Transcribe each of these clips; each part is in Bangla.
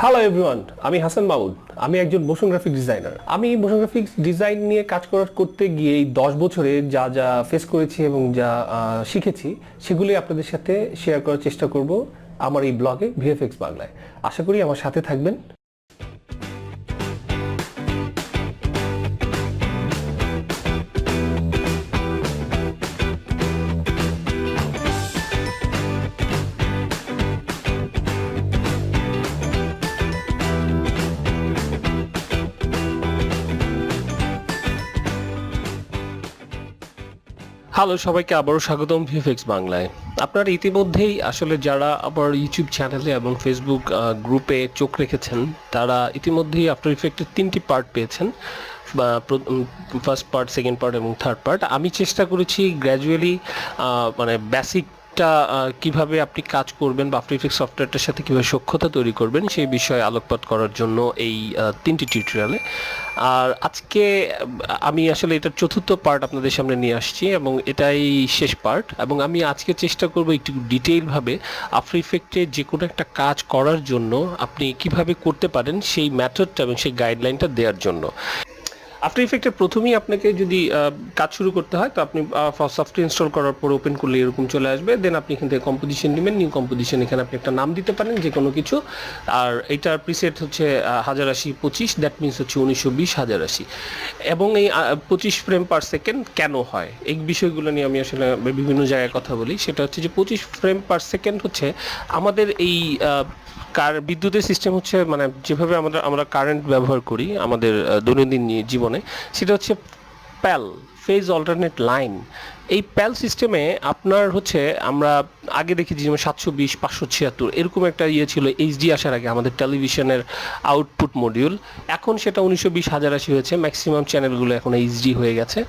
হ্যালো এভরিওয়ান, আমি হাসান মাহমুদ। আমি একজন মোশন গ্রাফিক ডিজাইনার। আমি মোশন গ্রাফিক্স ডিজাইন নিয়ে কাজ করতে গিয়ে এই 10 বছরে যা যা ফেস করেছি এবং যা শিখেছি সেগুলি আপনাদের সাথে শেয়ার করার চেষ্টা করব আমার এই ব্লগে ভিএফএক্স বাংলায়। আশা করি আমার সাথে থাকবেন। হ্যালো সবাইকে আবারও স্বাগতম ভিএফএক্স বাংলায়। আপনারা ইতিমধ্যেই আসলে যারা আমার ইউটিউব চ্যানেলে এবং ফেসবুক গ্রুপে চোখ রেখেছেন তারা ইতিমধ্যেই আফটার ইফেক্টের 3টি পার্ট পেয়েছেন, ফার্স্ট পার্ট, সেকেন্ড পার্ট এবং থার্ড পার্ট। আমি চেষ্টা করেছি গ্র্যাজুয়ালি মানে বেসিকটা কিভাবে আপনি কাজ করবেন বা আফটার ইফেক্ট সফটওয়্যারটার সাথে কীভাবে সখ্যতা তৈরি করবেন সেই বিষয়ে আলোকপাত করার জন্য এই 3টি টিউটোরিয়ালে। আর আজকে আমি আসলে এটার চতুর্থ পার্ট আপনাদের সামনে নিয়ে আসছি এবং এটাই শেষ পার্ট। এবং আমি আজকে চেষ্টা করব একটু ডিটেইলভাবে আফটার ইফেক্টে যে কোনো একটা কাজ করার জন্য আপনি কিভাবে করতে পারেন সেই মেথডটা এবং সেই গাইডলাইনটা দেওয়ার জন্য। আফটার ইফেক্টে প্রথমেই আপনাকে যদি কাজ শুরু করতে হয় তো আপনি সফটওয়্যার ইনস্টল করার পর ওপেন করলে এরকম চলে আসবে। দেন আপনি এখান থেকে কম্পোজিশন নেবেন, নিউ কম্পোজিশন, এখানে আপনি একটা নাম দিতে পারেন যে কোনো কিছু। আর এইটার প্রিসেট হচ্ছে 1080x25, দ্যাট মিনস হচ্ছে 1920x1080। এবং এই 25 ফ্রেম পার সেকেন্ড কেন হয় এই বিষয়গুলো নিয়ে আমি আসলে বিভিন্ন জায়গায় কথা বলি। সেটা হচ্ছে যে 25 ফ্রেম পার সেকেন্ড হচ্ছে আমাদের এই বিদ্যুতের সিস্টেম হচ্ছে, মানে যেভাবে আমরা কারেন্ট ব্যবহার করি আমাদের দৈনন্দিন জীবনে, সেটা হচ্ছে প্যাল, ফেজ অল্টারনেট লাইন। এই প্যাল সিস্টেমে আপনার হচ্ছে আমরা আগে দেখেছি যেমন 720, 576 এরকম একটা ছিল এইচডি আসার আগে আমাদের টেলিভিশনের আউটপুট মডিউল। এখন সেটা 1920x1080 হয়েছে, ম্যাক্সিমাম চ্যানেলগুলো এখন এইচডি হয়ে গেছে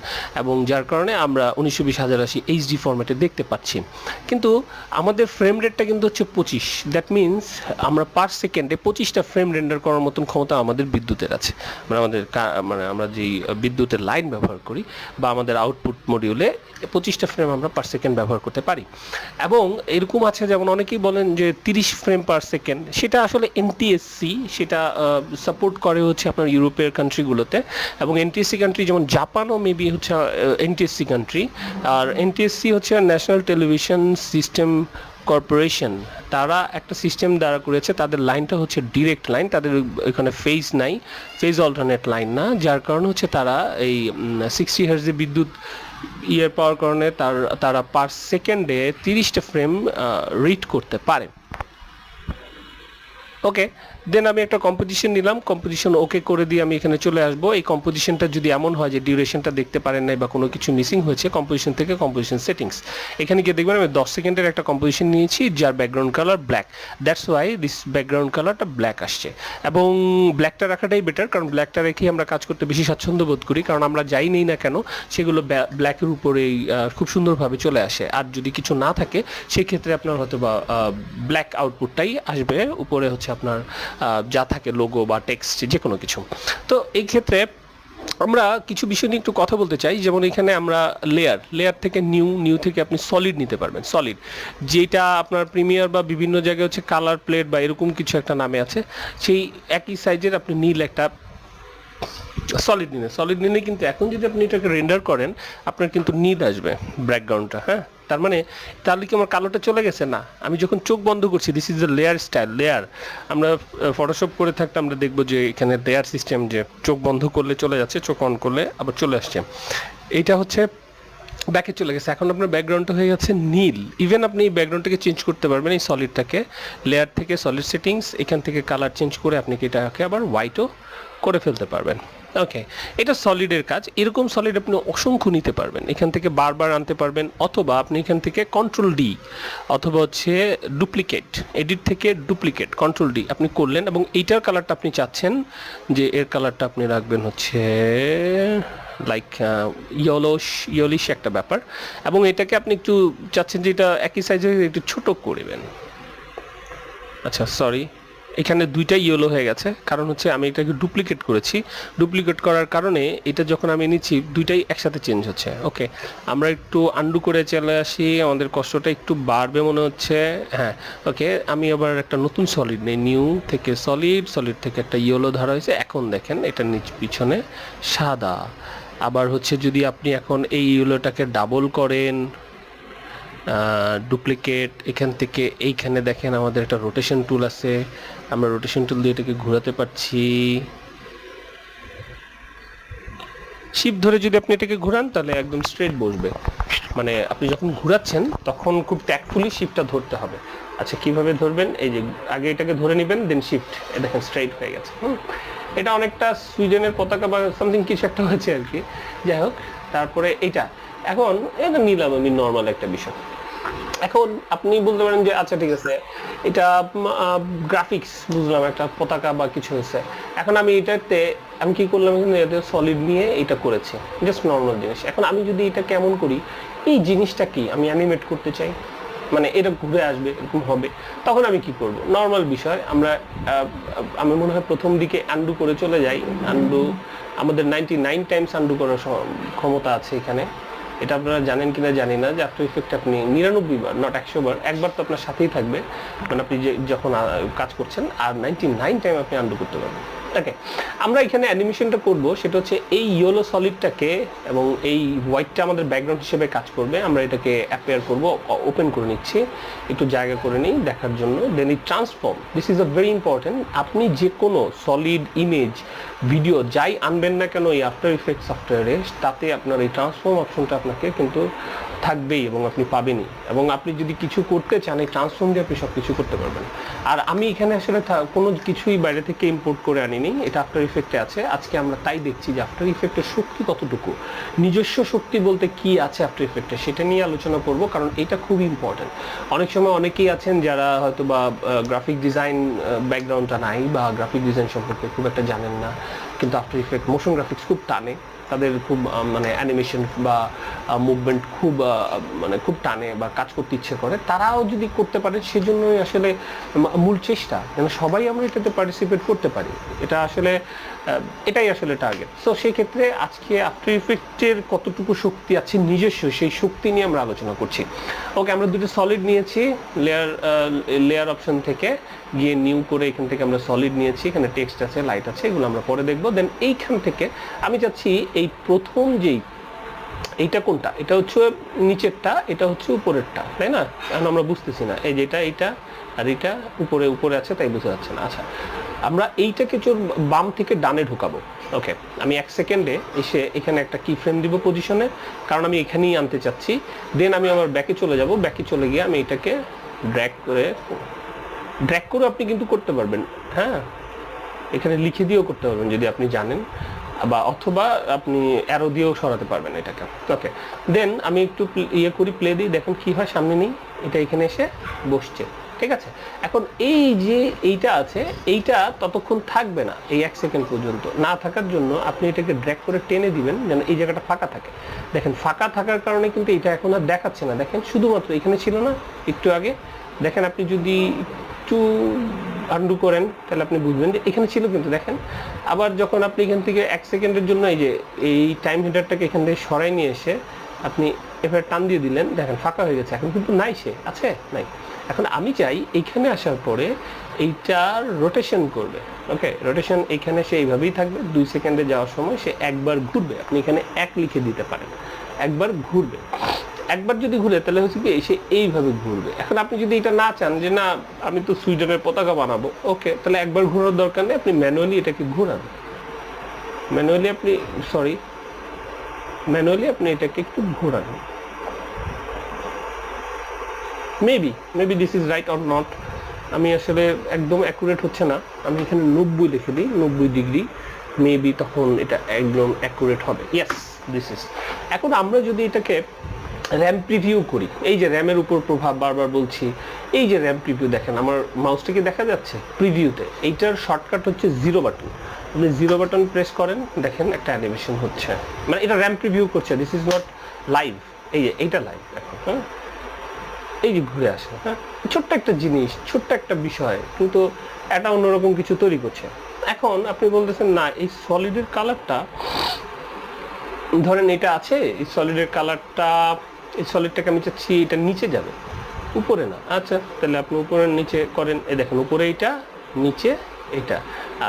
এবং যার কারণে আমরা 1920x1080 এইচডি ফরম্যাটে দেখতে পাচ্ছি। কিন্তু আমাদের ফ্রেম রেটটা কিন্তু হচ্ছে 25, দ্যাট মিনস আমরা পার সেকেন্ডে 25টা ফ্রেম রেন্ডার করার মতন ক্ষমতা আমাদের বিদ্যুতের আছে। মানে আমরা যেই বিদ্যুতের লাইন ব্যবহার করি বা আমাদের আউটপুট মডিউলে 25টা ফ্রেম আমরা পার সেকেন্ড ব্যবহার করতে পারি। এবং এরকম আছে যেমন অনেকেই বলেন যে 30 ফ্রেম পার সেকেন্ড, সেটা আসলে এনটিএসসি সেটা সাপোর্ট করে হচ্ছে আপনার ইউরোপের কান্ট্রিগুলোতে। এবং এনটিএসসি কান্ট্রি যেমন জাপানও মেবি হচ্ছে এনটিএসসি কান্ট্রি। আর এনটিএসসি হচ্ছে ন্যাশনাল টেলিভিশন সিস্টেম কর্পোরেশন, তারা একটা সিস্টেম দ্বারা করেছে। তাদের লাইনটা হচ্ছে ডিরেক্ট লাইন, তাদের এখানে ফেজ নাই, ফেজ অল্টারনেট লাইন না, যার কারণে হচ্ছে তারা এই 60 হার্টজে বিদ্যুৎ পাওয়ার কারণে তারা পার সেকেন্ডে 30টা ফ্রেম রিড করতে পারে। ওকে, দেন আমি একটা কম্পোজিশন নিলাম, কম্পোজিশন ওকে করে দিয়ে আমি এখানে চলে আসবো। এই কম্পোজিশনটা যদি এমন হয় যে ডিউরেশনটা দেখতে পারেন নাই বা কোনো কিছু মিসিং হয়েছে, কম্পোজিশন থেকে কম্পোজিশন সেটিংস এখানে গিয়ে দেখবেন আমি 10 সেকেন্ডের একটা কম্পোজিশন নিয়েছি যার background colour black. That's why this background কালারটা ব্ল্যাক আসছে। এবং ব্ল্যাকটা রাখাটাই বেটার, কারণ ব্ল্যাকটা রেখেই আমরা কাজ করতে বেশি স্বাচ্ছন্দ্য বোধ করি, কারণ আমরা যাই নেই না কেন সেগুলো ব্ল্যাকের উপরেই খুব সুন্দরভাবে চলে আসে। আর যদি কিছু না থাকে সেক্ষেত্রে আপনার হয়তো বা ব্ল্যাক আউটপুটটাই আসবে, উপরে হচ্ছে আপনার যা থাকে লোগো বা টেক্সট যে কোনো কিছু। তো এই ক্ষেত্রে আমরা কিছু বিষয় নিয়ে একটু কথা বলতে চাই। যেমন এখানে আমরা লেয়ার থেকে নিউ থেকে আপনি সলিড নিতে পারবেন। সলিড যেটা আপনার প্রিমিয়ার বা বিভিন্ন জায়গায় হচ্ছে কালার প্লেট বা এরকম কিছু একটা নামে আছে, সেই একই সাইজের আপনি নীল একটা সলিড নিলে কিন্তু এখন যদি আপনি এটাকে রেন্ডার করেন আপনার কিন্তু নীল আসবে ব্যাকগ্রাউন্ডটা। হ্যাঁ, তার মানে তাহলে কি আমার কালোটা চলে গেছে? না, আমি যখন চোখ বন্ধ করছি, this is the layer style. Layer আমরা ফটোশপ করে থাকতে আমরা দেখবো যে এখানে লেয়ার সিস্টেম, যে চোখ বন্ধ করলে চলে যাচ্ছে, চোখ অন করলে আবার চলে আসছে। এইটা হচ্ছে ব্যাকে চলে গেছে, এখন আপনার ব্যাকগ্রাউন্ডটা হয়ে যাচ্ছে নীল। ইভেন আপনি এই ব্যাকগ্রাউন্ডটাকে চেঞ্জ করতে পারবেন, এই সলিডটাকে লেয়ার থেকে সলিড সেটিংস, এখান থেকে কালার চেঞ্জ করে আপনি এটাকে আবার হোয়াইটও করে ফেলতে পারবেন। ওকে, এটা সলিডের কাজ। এরকম সলিড আপনি অসংখ্য নিতে পারবেন, এখান থেকে বারবার আনতে পারবেন, অথবা আপনি এখান থেকে কন্ট্রোল ডি অথবা হচ্ছে ডুপ্লিকেট, এডিট থেকে ডুপ্লিকেট কন্ট্রোল ডি আপনি করলেন। এবং এইটার কালারটা আপনি চাচ্ছেন যে এর কালারটা আপনি রাখবেন হচ্ছে লাইক ইয়েলোইশ একটা ব্যাপার। এবং এটাকে আপনি একটু চাচ্ছেন যে এটা একই সাইজে একটু ছোটো করবেন। আচ্ছা সরি, এখানে দুইটাই ইয়েলো হয়ে গেছে, কারণ হচ্ছে আমি এটাকে ডুপ্লিকেট করেছি। ডুপ্লিকেট করার কারণে এটা যখন আমি নিচ্ছি দুইটাই একসাথে চেঞ্জ হচ্ছে। ওকে, আমরা একটু আন্ডু করে চলে আসি, আমাদের কষ্টটা একটু বাড়বে মনে হচ্ছে। হ্যাঁ, ওকে, আমি আবার একটা নতুন সলিড নেই, নিউ থেকে সলিড, সলিড থেকে একটা ইয়েলো ধরা হয়েছে। এখন দেখেন এটা পিছনে সাদা। আবার হচ্ছে যদি আপনি এখন এই ইয়েলোটাকে ডাবল করেন, ডুপ্লিকেট, এখান থেকে এইখানে দেখেন আমাদের একটা রোটেশন টুল আছে, আমরা রোটেশন টুল দিয়ে এটাকে ঘোরাতে পারছি। শিপ ধরে যদি আপনি এটাকে ঘোরান তাহলে একদম স্ট্রেট বসবে, মানে আপনি যখন ঘোরাচ্ছেন তখন খুব ট্যাক্টফুলি শিপটা ধরতে হবে। আচ্ছা, কিভাবে ধরবেন? এই যে আগে এটাকে ধরে নেবেন, দেন শিফট, দেখেন স্ট্রেট হয়ে গেছে। এটা অনেকটা সুইডেনের পতাকা বা সামথিং কিছু একটা হয়েছে আর কি। যাই হোক, তারপরে এটা এখন এটা নিলাম আমি নর্মাল একটা বিষয়। এখন আপনি বলতে পারেন যে আচ্ছা ঠিক আছে, এটা গ্রাফিক্স বুঝলাম, একটা পতাকা বা কিছু হয়েছে। এখন আমি এটাতে আমি কি করলাম, এখানে সলিড নিয়ে এটা করেছি, জাস্ট নর্মাল জিনিস। এখন আমি যদি এটা কেমন করি, এই জিনিসটা কি আমি অ্যানিমেট করতে চাই, মানে এটা ঘুরে আসবে, এরকম হবে, তখন আমি কি করব? নর্মাল বিষয়, আমি মনে হয় প্রথম দিকে আন্ডু করে চলে যাই। আন্ডু আমাদের 99 টাইমস আন্ডু করার ক্ষমতা আছে এখানে। এটা আপনারা জানেন কিনা জানি না, যে আফটার ইফেক্ট আপনি 99 বার, নট 100 বার, একবার তো আপনার সাথেই থাকবে, মানে আপনি যখন কাজ করছেন, আর 99 টাইম আপনি আন্ডু করতে পারবেন। ওকে, আমরা এখানে অ্যানিমেশনটা করব, সেটা হচ্ছে এই ইয়েলো সলিডটাকে, এবং এই হোয়াইটটা আমাদের ব্যাকগ্রাউন্ড হিসেবে কাজ করবে। আমরা এটাকে অ্যাপিয়ার করব, ওপেন করে নিচ্ছি, একটু জায়গা করে নিই দেখার জন্য। দেন এই transform, this is a very important. আপনি যে কোনো সলিড ইমেজ, ভিডিও যাই আনবেন না কেন এই আফটার ইফেক্ট সফটওয়্যারে, তাতে আপনার এই ট্রান্সফর্ম অপশনটা আপনাকে কিন্তু থাকবেই এবং আপনি পাবেনই। এবং আপনি যদি কিছু করতে চান, এই ট্রান্সফর্ম দিয়ে আপনি সব কিছু করতে পারবেন। আর আমি এখানে আসলে কোনো কিছুই বাইরে থেকে ইম্পোর্ট করে আনিনি, এটা আফটার ইফেক্টে আছে। আজকে আমরা তাই দেখছি যে আফটার ইফেক্টের শক্তি কতটুকু, নিজস্ব শক্তি বলতে কি আছে আফটার ইফেক্টে, সেটা নিয়ে আলোচনা করব, কারণ এটা খুবই ইম্পর্টেন্ট। অনেক সময় অনেকেই আছেন যারা হয়তো বা গ্রাফিক ডিজাইন ব্যাকগ্রাউন্ডটা নাই, বা গ্রাফিক ডিজাইন সম্পর্কে খুব একটা জানেন না, কিন্তু আফটার ইফেক্ট মোশন গ্রাফিক্স খুব টানে, তাদের খুব মানে অ্যানিমেশন বা মুভমেন্ট খুব টানে বা কাজ করতে ইচ্ছে করে, তারাও যদি করতে পারে, সেজন্যই আসলে মূল চেষ্টা, যেন সবাই আমরা এটাতে পার্টিসিপেট করতে পারি। এটা আসলে এটাই আসলে টার্গেট। সো সেই ক্ষেত্রে আজকে আফটার ইফেক্টের কতটুকু শক্তি আছে নিজস্ব, সেই শক্তি নিয়ে আমরা আলোচনা করছি। ওকে, আমরা দুটো সলিড নিয়েছি, লেয়ার অপশন থেকে গিয়ে নিউ করে এখান থেকে আমরা সলিড নিয়েছি, এখানে টেক্সট আছে, লাইট আছে, এগুলো আমরা পরে দেখবো। দেন এইখান থেকে আমি চাচ্ছি এই প্রথম যেই, এইটা কোনটা, এটা হচ্ছে নিচেরটা, এটা হচ্ছে উপরেরটা, তাই না? এখন আমরা বুঝতেছি না, এই যেটা, এইটা আর এটা উপরে উপরে আছে, তাই বোঝা যাচ্ছে না। আচ্ছা, আমরা এইটাকে বাম থেকে ডানে ঢুকাবো। ওকে, আমি 1 সেকেন্ডে এসে এখানে একটা কি ফ্রেম দিব পজিশনে, কারণ আমি এখানেই আনতে চাচ্ছি। দেন আমি আবার ব্যাকে চলে যাব, ব্যাকে চলে গিয়ে আমি এটাকে ড্র্যাগ করে আপনি কিন্তু করতে পারবেন। হ্যাঁ, এখানে লিখে দিয়েও করতে পারবেন যদি আপনি জানেন, বা অথবা আপনি অ্যারো দিয়েও সরাতে পারবেন এটাকে। ওকে, দেন আমি একটু করি, প্লে দিই, দেখেন কি হয়। সামনে নেই, এটা এখানে এসে বসছে, ঠিক আছে? এখন এই যে এইটা আছে, এইটা ততক্ষণ থাকবে না, এই 1 সেকেন্ড পর্যন্ত না থাকার জন্য আপনি এটাকে ড্র্যাগ করে টেনে দিবেন, যেন এই জায়গাটা ফাঁকা থাকে। দেখেন, ফাঁকা থাকার কারণে কিন্তু এটা এখন আর দেখাচ্ছে না। দেখেন, শুধুমাত্র এখানে ছিল না একটু আগে, দেখেন আপনি যদি একটু আন্ডু করেন তাহলে আপনি বুঝবেন যে এখানে ছিল, কিন্তু দেখেন আবার যখন আপনি এখান থেকে 1 সেকেন্ডের জন্য এই টাইম হেডারটাকে এখান থেকে সরাই নিয়ে এসে আপনি এভাবে টান দিয়ে দিলেন, দেখেন ফাঁকা হয়ে গেছে। এখন কিন্তু নাই, সে আছে নাই। এখন আমি চাই এইখানে আসার পরে এইটার রোটেশন করবে। ওকে, রোটেশন এইখানে সে এইভাবেই থাকবে, 2 সেকেন্ডে যাওয়ার সময় সে একবার ঘুরবে। আপনি এখানে 1 লিখে দিতে পারেন, একবার ঘুরবে। একবার যদি ঘুরে তাহলে হচ্ছে কি, সে এইভাবে ঘুরবে। এখন আপনি যদি এটা না চান যে না আমি তো সুইডেনের পতাকা বানাবো, ওকে, তাহলে একবার ঘোরার দরকার নেই, আপনি ম্যানুয়ালি এটাকে ঘোরান। ম্যানুয়ালি আপনি এটাকে একটু ঘোরান। Maybe this is right or not, আমি আসলে একদম অ্যাকুরেট হচ্ছে না। আমি এখানে 90 লিখে দিই, 90 ডিগ্রি, মেবি তখন এটা একদম অ্যাকুরেট হবে। Yes, this is. এখন আমরা যদি এটাকে র্যাম প্রিভিউ করি, এই যে র্যামের উপর প্রভাব, বারবার বলছি, এই যে র্যাম প্রিভিউ, দেখেন আমার মাউসটাকে দেখা যাচ্ছে প্রিভিউতে, এইটার শর্টকাট হচ্ছে 0 বাটন। আপনি 0 বাটন প্রেস করেন, দেখেন একটা অ্যানিমেশন হচ্ছে, মানে এটা র্যাম প্রিভিউ করছে, দিস ইজ নট লাইভ। এই যে এইটা লাইভ এখন। হ্যাঁ, এই যে ঘুরে আসে। হ্যাঁ, ছোট্ট একটা জিনিস, ছোট্ট একটা বিষয়, কিন্তু একটা অন্যরকম কিছু তৈরি করছে। এখন আপনি বলতেছেন না এই সলিডের কালারটা, ধরেন এটা আছে, এই সলিডের কালারটা, এই সলিডটাকে আমি চাচ্ছি এটা নিচে যাবে, উপরে না। আচ্ছা, তাহলে আপনি উপরের নিচে করেন। এই দেখেন উপরে এইটা, নিচে এটা।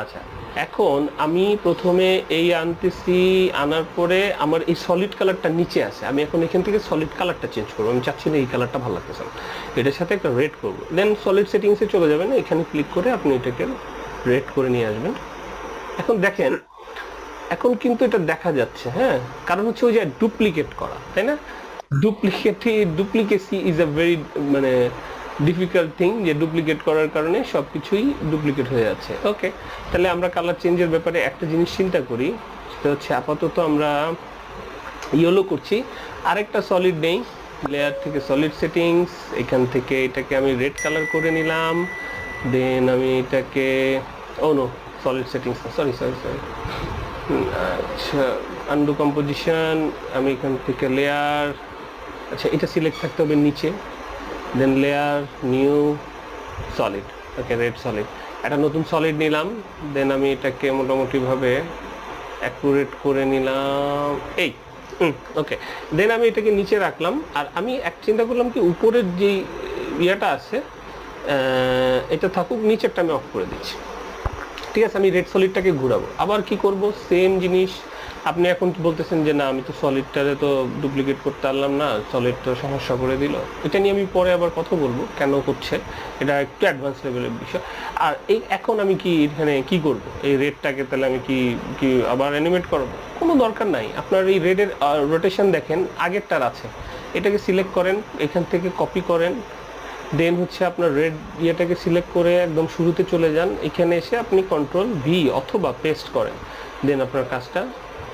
আচ্ছা, এখন আমি প্রথমে এই আনতেছি, আনার পরে আমার এই সলিড কালারটা নিচে আছে, আমি এখন এখান থেকে সলিড কালারটা চেঞ্জ করবো। আমি চাচ্ছি না এই কালারটা ভালো লাগতেছে না, এটার সাথে একটা রেড করবো। দেন সলিড সেটিংসে চলে যাবেন, এখানে ক্লিক করে আপনি এটাকে রেড করে নিয়ে আসবেন। এখন দেখেন, এখন কিন্তু এটা দেখা যাচ্ছে। হ্যাঁ, কারণ হচ্ছে ওই যে ডুপ্লিকেট করা, তাই না? ডুপ্লিকেসি ইজ আ ভেরি মানে ডিফিকাল্ট থিং, যে ডুপ্লিকেট করার কারণে সব কিছুই ডুপ্লিকেট হয়ে যাচ্ছে। ওকে, তাহলে আমরা কালার চেঞ্জের ব্যাপারে একটা জিনিস চিন্তা করি, সেটা হচ্ছে আপাতত আমরা ইয়েলো করছি। আরেকটা সলিড নেই, লেয়ার থেকে সলিড সেটিংস, এখান থেকে এটাকে আমি রেড কালার করে নিলাম। দেন আমি এটাকে, ও নো, সলিড সেটিংস না, সরি সরি সরি, আচ্ছা, আন্ডু কম্পোজিশন, আমি এখান থেকে লেয়ার, আচ্ছা এটা সিলেক্ট থাকতে হবে নিচে, দেন লেয়ার, নিউ, সলিড। ওকে, রেড সলিড, একটা নতুন সলিড নিলাম। দেন আমি এটাকে মোটামুটিভাবে অ্যাকুরেট করে নিলাম, এই ওকে। দেন আমি এটাকে নিচে রাখলাম। আর আমি এক চিন্তা করলাম কি, উপরের যেই ইয়েটা আছে এটা থাকুক, নিচেরটা আমি অফ করে দিচ্ছি। ঠিক আছে, আমি রেড সলিডটাকে ঘুরাবো। আবার কি করব, সেম জিনিস। আপনি এখন বলতেছেন যে না, আমি তো সলিডটারে তো ডুপ্লিকেট করতে পারলাম না, সলিড তো সমস্যা করে দিল। এটা নিয়ে আমি পরে আবার কথা বলবো কেন হচ্ছে, এটা একটু অ্যাডভান্স লেভেলের বিষয়। আর এই এখন আমি কি এখানে কি করব, এই রেডটাকে তাহলে আমি কি কি আবার অ্যানিমেট করবো? কোনো দরকার নাই। আপনার এই রেডের রোটেশন দেখেন আগেরটার আছে, এটাকে সিলেক্ট করেন, এখান থেকে কপি করেন। দেন হচ্ছে আপনার রেড ইয়েটাকে সিলেক্ট করে একদম শুরুতে চলে যান, এখানে এসে আপনি কন্ট্রোল ভি অথবা পেস্ট করেন। দেন আপনার কাজটা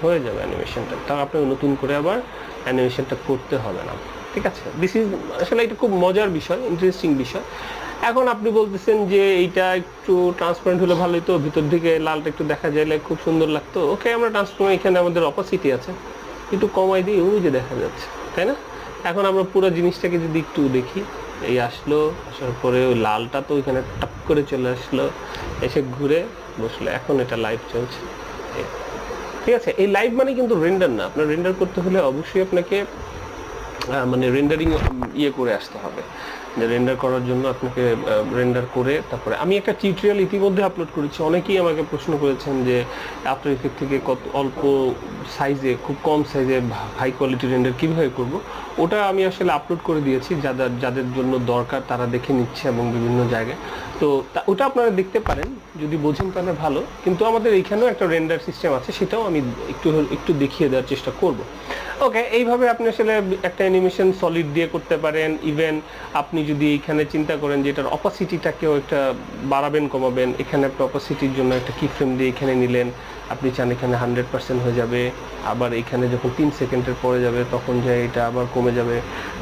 হয়ে যাবে অ্যানিমেশনটা, তাও আপনাকে নতুন করে আবার অ্যানিমেশনটা করতে হবে না। ঠিক আছে, দিস ইজ আসলে এটা খুব মজার বিষয়, ইন্টারেস্টিং বিষয়। এখন আপনি বলতেছেন যে এইটা একটু ট্রান্সপারেন্ট হলে ভালোই, তো ভিতর দিকে লালটা একটু দেখা যাইলে খুব সুন্দর লাগতো। ওকে, আমরা ট্রান্সফর্ম, এখানে আমাদের অপোসিটি আছে, একটু কমাই দিই, ওই যে দেখা যাচ্ছে, তাই না? এখন আমরা পুরো জিনিসটাকে যদি একটু দেখি, এই আসলো, আসার পরে ওই লালটা তো ওইখানে টাপ করে চলে আসলো, এসে ঘুরে বসলো। এখন এটা লাইভ চলছে। ঠিক আছে, এই লাইভ মানে কিন্তু রেন্ডার না। আপনার রেন্ডার করতে হলে অবশ্যই আপনাকে মানে রেন্ডারিং ইয়ে করে আসতে হবে, যে রেন্ডার করার জন্য আপনাকে রেন্ডার করে তারপরে। আমি একটা টিউটোরিয়াল ইতিমধ্যে আপলোড করেছি, অনেকেই আমাকে প্রশ্ন করেছেন যে আফটার ইফেক্ট থেকে কত অল্প সাইজে, খুব কম সাইজে হাই কোয়ালিটি রেন্ডার কীভাবে করব, ওটা আমি আসলে আপলোড করে দিয়েছি। যাদের জন্য দরকার তারা দেখে নিচ্ছে এবং বিভিন্ন জায়গায়, তো ওটা আপনারা দেখতে পারেন, যদি বোঝেন তাহলে ভালো। কিন্তু আমাদের এইখানেও একটা রেন্ডার সিস্টেম আছে, সেটাও আমি একটু দেখিয়ে দেওয়ার চেষ্টা করব। ওকে, এইভাবে আপনি আসলে একটা অ্যানিমেশন সলিড দিয়ে করতে পারেন। ইভেন আপনি যদি এইখানে চিন্তা করেন যে এটার অপাসিটিটাকেও একটা বাড়াবেন কমাবেন, এখানে একটা অপাসিটির জন্য একটা কি ফ্রেম দিয়ে এখানে নিলেন, আপনি চান এখানে 100% হয়ে যাবে, আবার এখানে যখন 3 সেকেন্ডের পরে যাবে তখন যে এটা আবার কমে যাবে।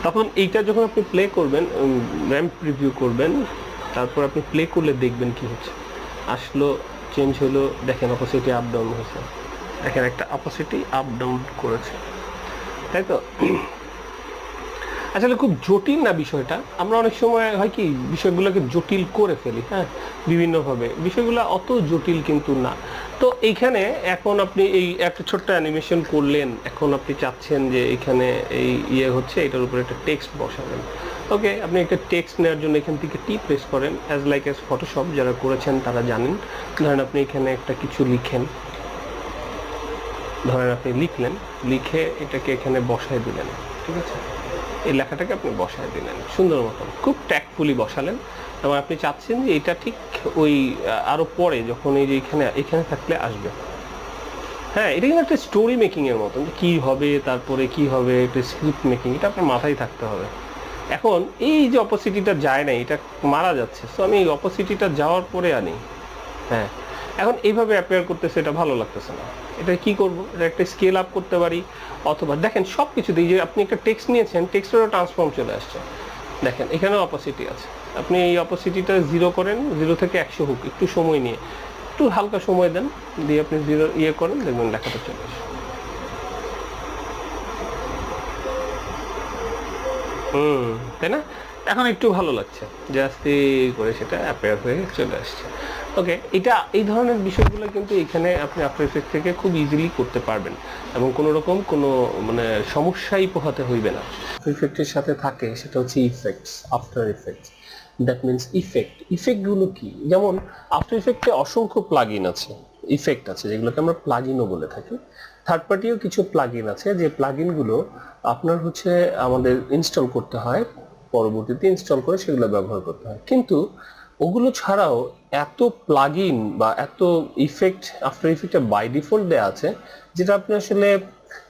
তখন এইটা যখন আপনি প্লে করবেন, র্যাম্প প্রিভিউ করবেন, তারপর আপনি প্লে করলে দেখবেন কি হচ্ছে। আসলো, চেঞ্জ হলো, দেখেন অপোসিটি আপ ডাউন হয়েছে, দেখেন একটা অপোসিটি আপ ডাউন করেছে, তাই তো? আসলে খুব জটিল না বিষয়টা, আমরা অনেক সময় হয় কি বিষয়গুলোকে জটিল করে ফেলি। হ্যাঁ, বিভিন্নভাবে বিষয়গুলো অত জটিল কিন্তু না। তো এইখানে এখন আপনি এই একটা ছোট্ট অ্যানিমেশন করলেন, এখন আপনি চাচ্ছেন যে এখানে এই ইয়ে হচ্ছে, এটার উপরে একটা টেক্সট বসাবেন। ওকে, আপনি একটা টেক্সট নেওয়ার জন্য এখান থেকে টি প্রেস করেন, অ্যাজ লাইক অ্যাজ ফটোশপ যারা করেছেন তারা জানেন। ধরেন আপনি এখানে একটা কিছু লিখেন, ধরেন আপনি লিখলেন, লিখে এটাকে এখানে বসায় দিলেন। ঠিক আছে, এই লেখাটাকে আপনি বসায় দিলেন সুন্দর মতন, খুব ট্যাক্টফুলি বসালেন, এবং আপনি চাচ্ছেন যে এটা ঠিক ওই আরও পরে যখন এই যে এখানে থাকলে আসবে। হ্যাঁ, এটা কিন্তু একটা স্টোরি মেকিংয়ের মতন, কী হবে তারপরে কী হবে, একটা স্ক্রিপ্ট মেকিং, এটা আপনার মাথায় থাকতে হবে। এখন এই যে অপোসিটিটা যায় না, এটা মারা যাচ্ছে, সো আমি এই অপোসিটিটা যাওয়ার পরে আনি। হ্যাঁ, এখন এইভাবে অ্যাপেয়ার করতেছে, এটা ভালো লাগতেছে না, এটা কি করব, এটা একটা স্কেল আপ করতে পারি। অথবা দেখেন সব কিছুতে, এই যে আপনি একটা টেক্সট নিয়েছেন, টেক্সটেরও ট্রান্সফর্ম চলে আসছে, দেখেন এখানেও অপোসিটি আছে। আপনি এই অপোসিটিটা 0 করেন, 0 থেকে 100 হোক, একটু সময় নিয়ে, একটু হালকা সময় দেন, দিয়ে আপনি 0 ইয়ে করেন, দেখবেন লেখাটা চলে আসে। তাই না? এখন একটু ভালো লাগছে যে আস্তে করে সেটা অ্যাপিয়ার হয়ে চলে আসছে। ওকে, এটা এই ধরনের বিষয়গুলো কিন্তু এখানে আপনি আফটার ইফেক্ট থেকে খুব ইজিলি করতে পারবেন এবং কোনো রকম কোনো মানে সমস্যাই পোহাতে হইবে না। আফটার ইফেক্টের সাথে থাকে সেটা হচ্ছে effects, after effects, that means ইফেক্টগুলো কি, যেমন আফটার ইফেক্টে অসংখ্য প্লাগইন আছে, ইফেক্ট আছে যেগুলোকে আমরা প্লাগইনও বলে থাকি। থার্ড পার্টিও কিছু প্লাগইন আছে যে প্লাগইনগুলো আপনার হচ্ছে আমাদের ইনস্টল করতে হয়, পরবর্তীতে ইনস্টল করে সেগুলো ব্যবহার করতে হয়। কিন্তু ওগুলো ছাড়াও এত প্লাগইন বা এত ইফেক্ট আফটার ইফেক্টে বাই ডিফল্ট দেওয়া আছে যেটা আপনি আসলে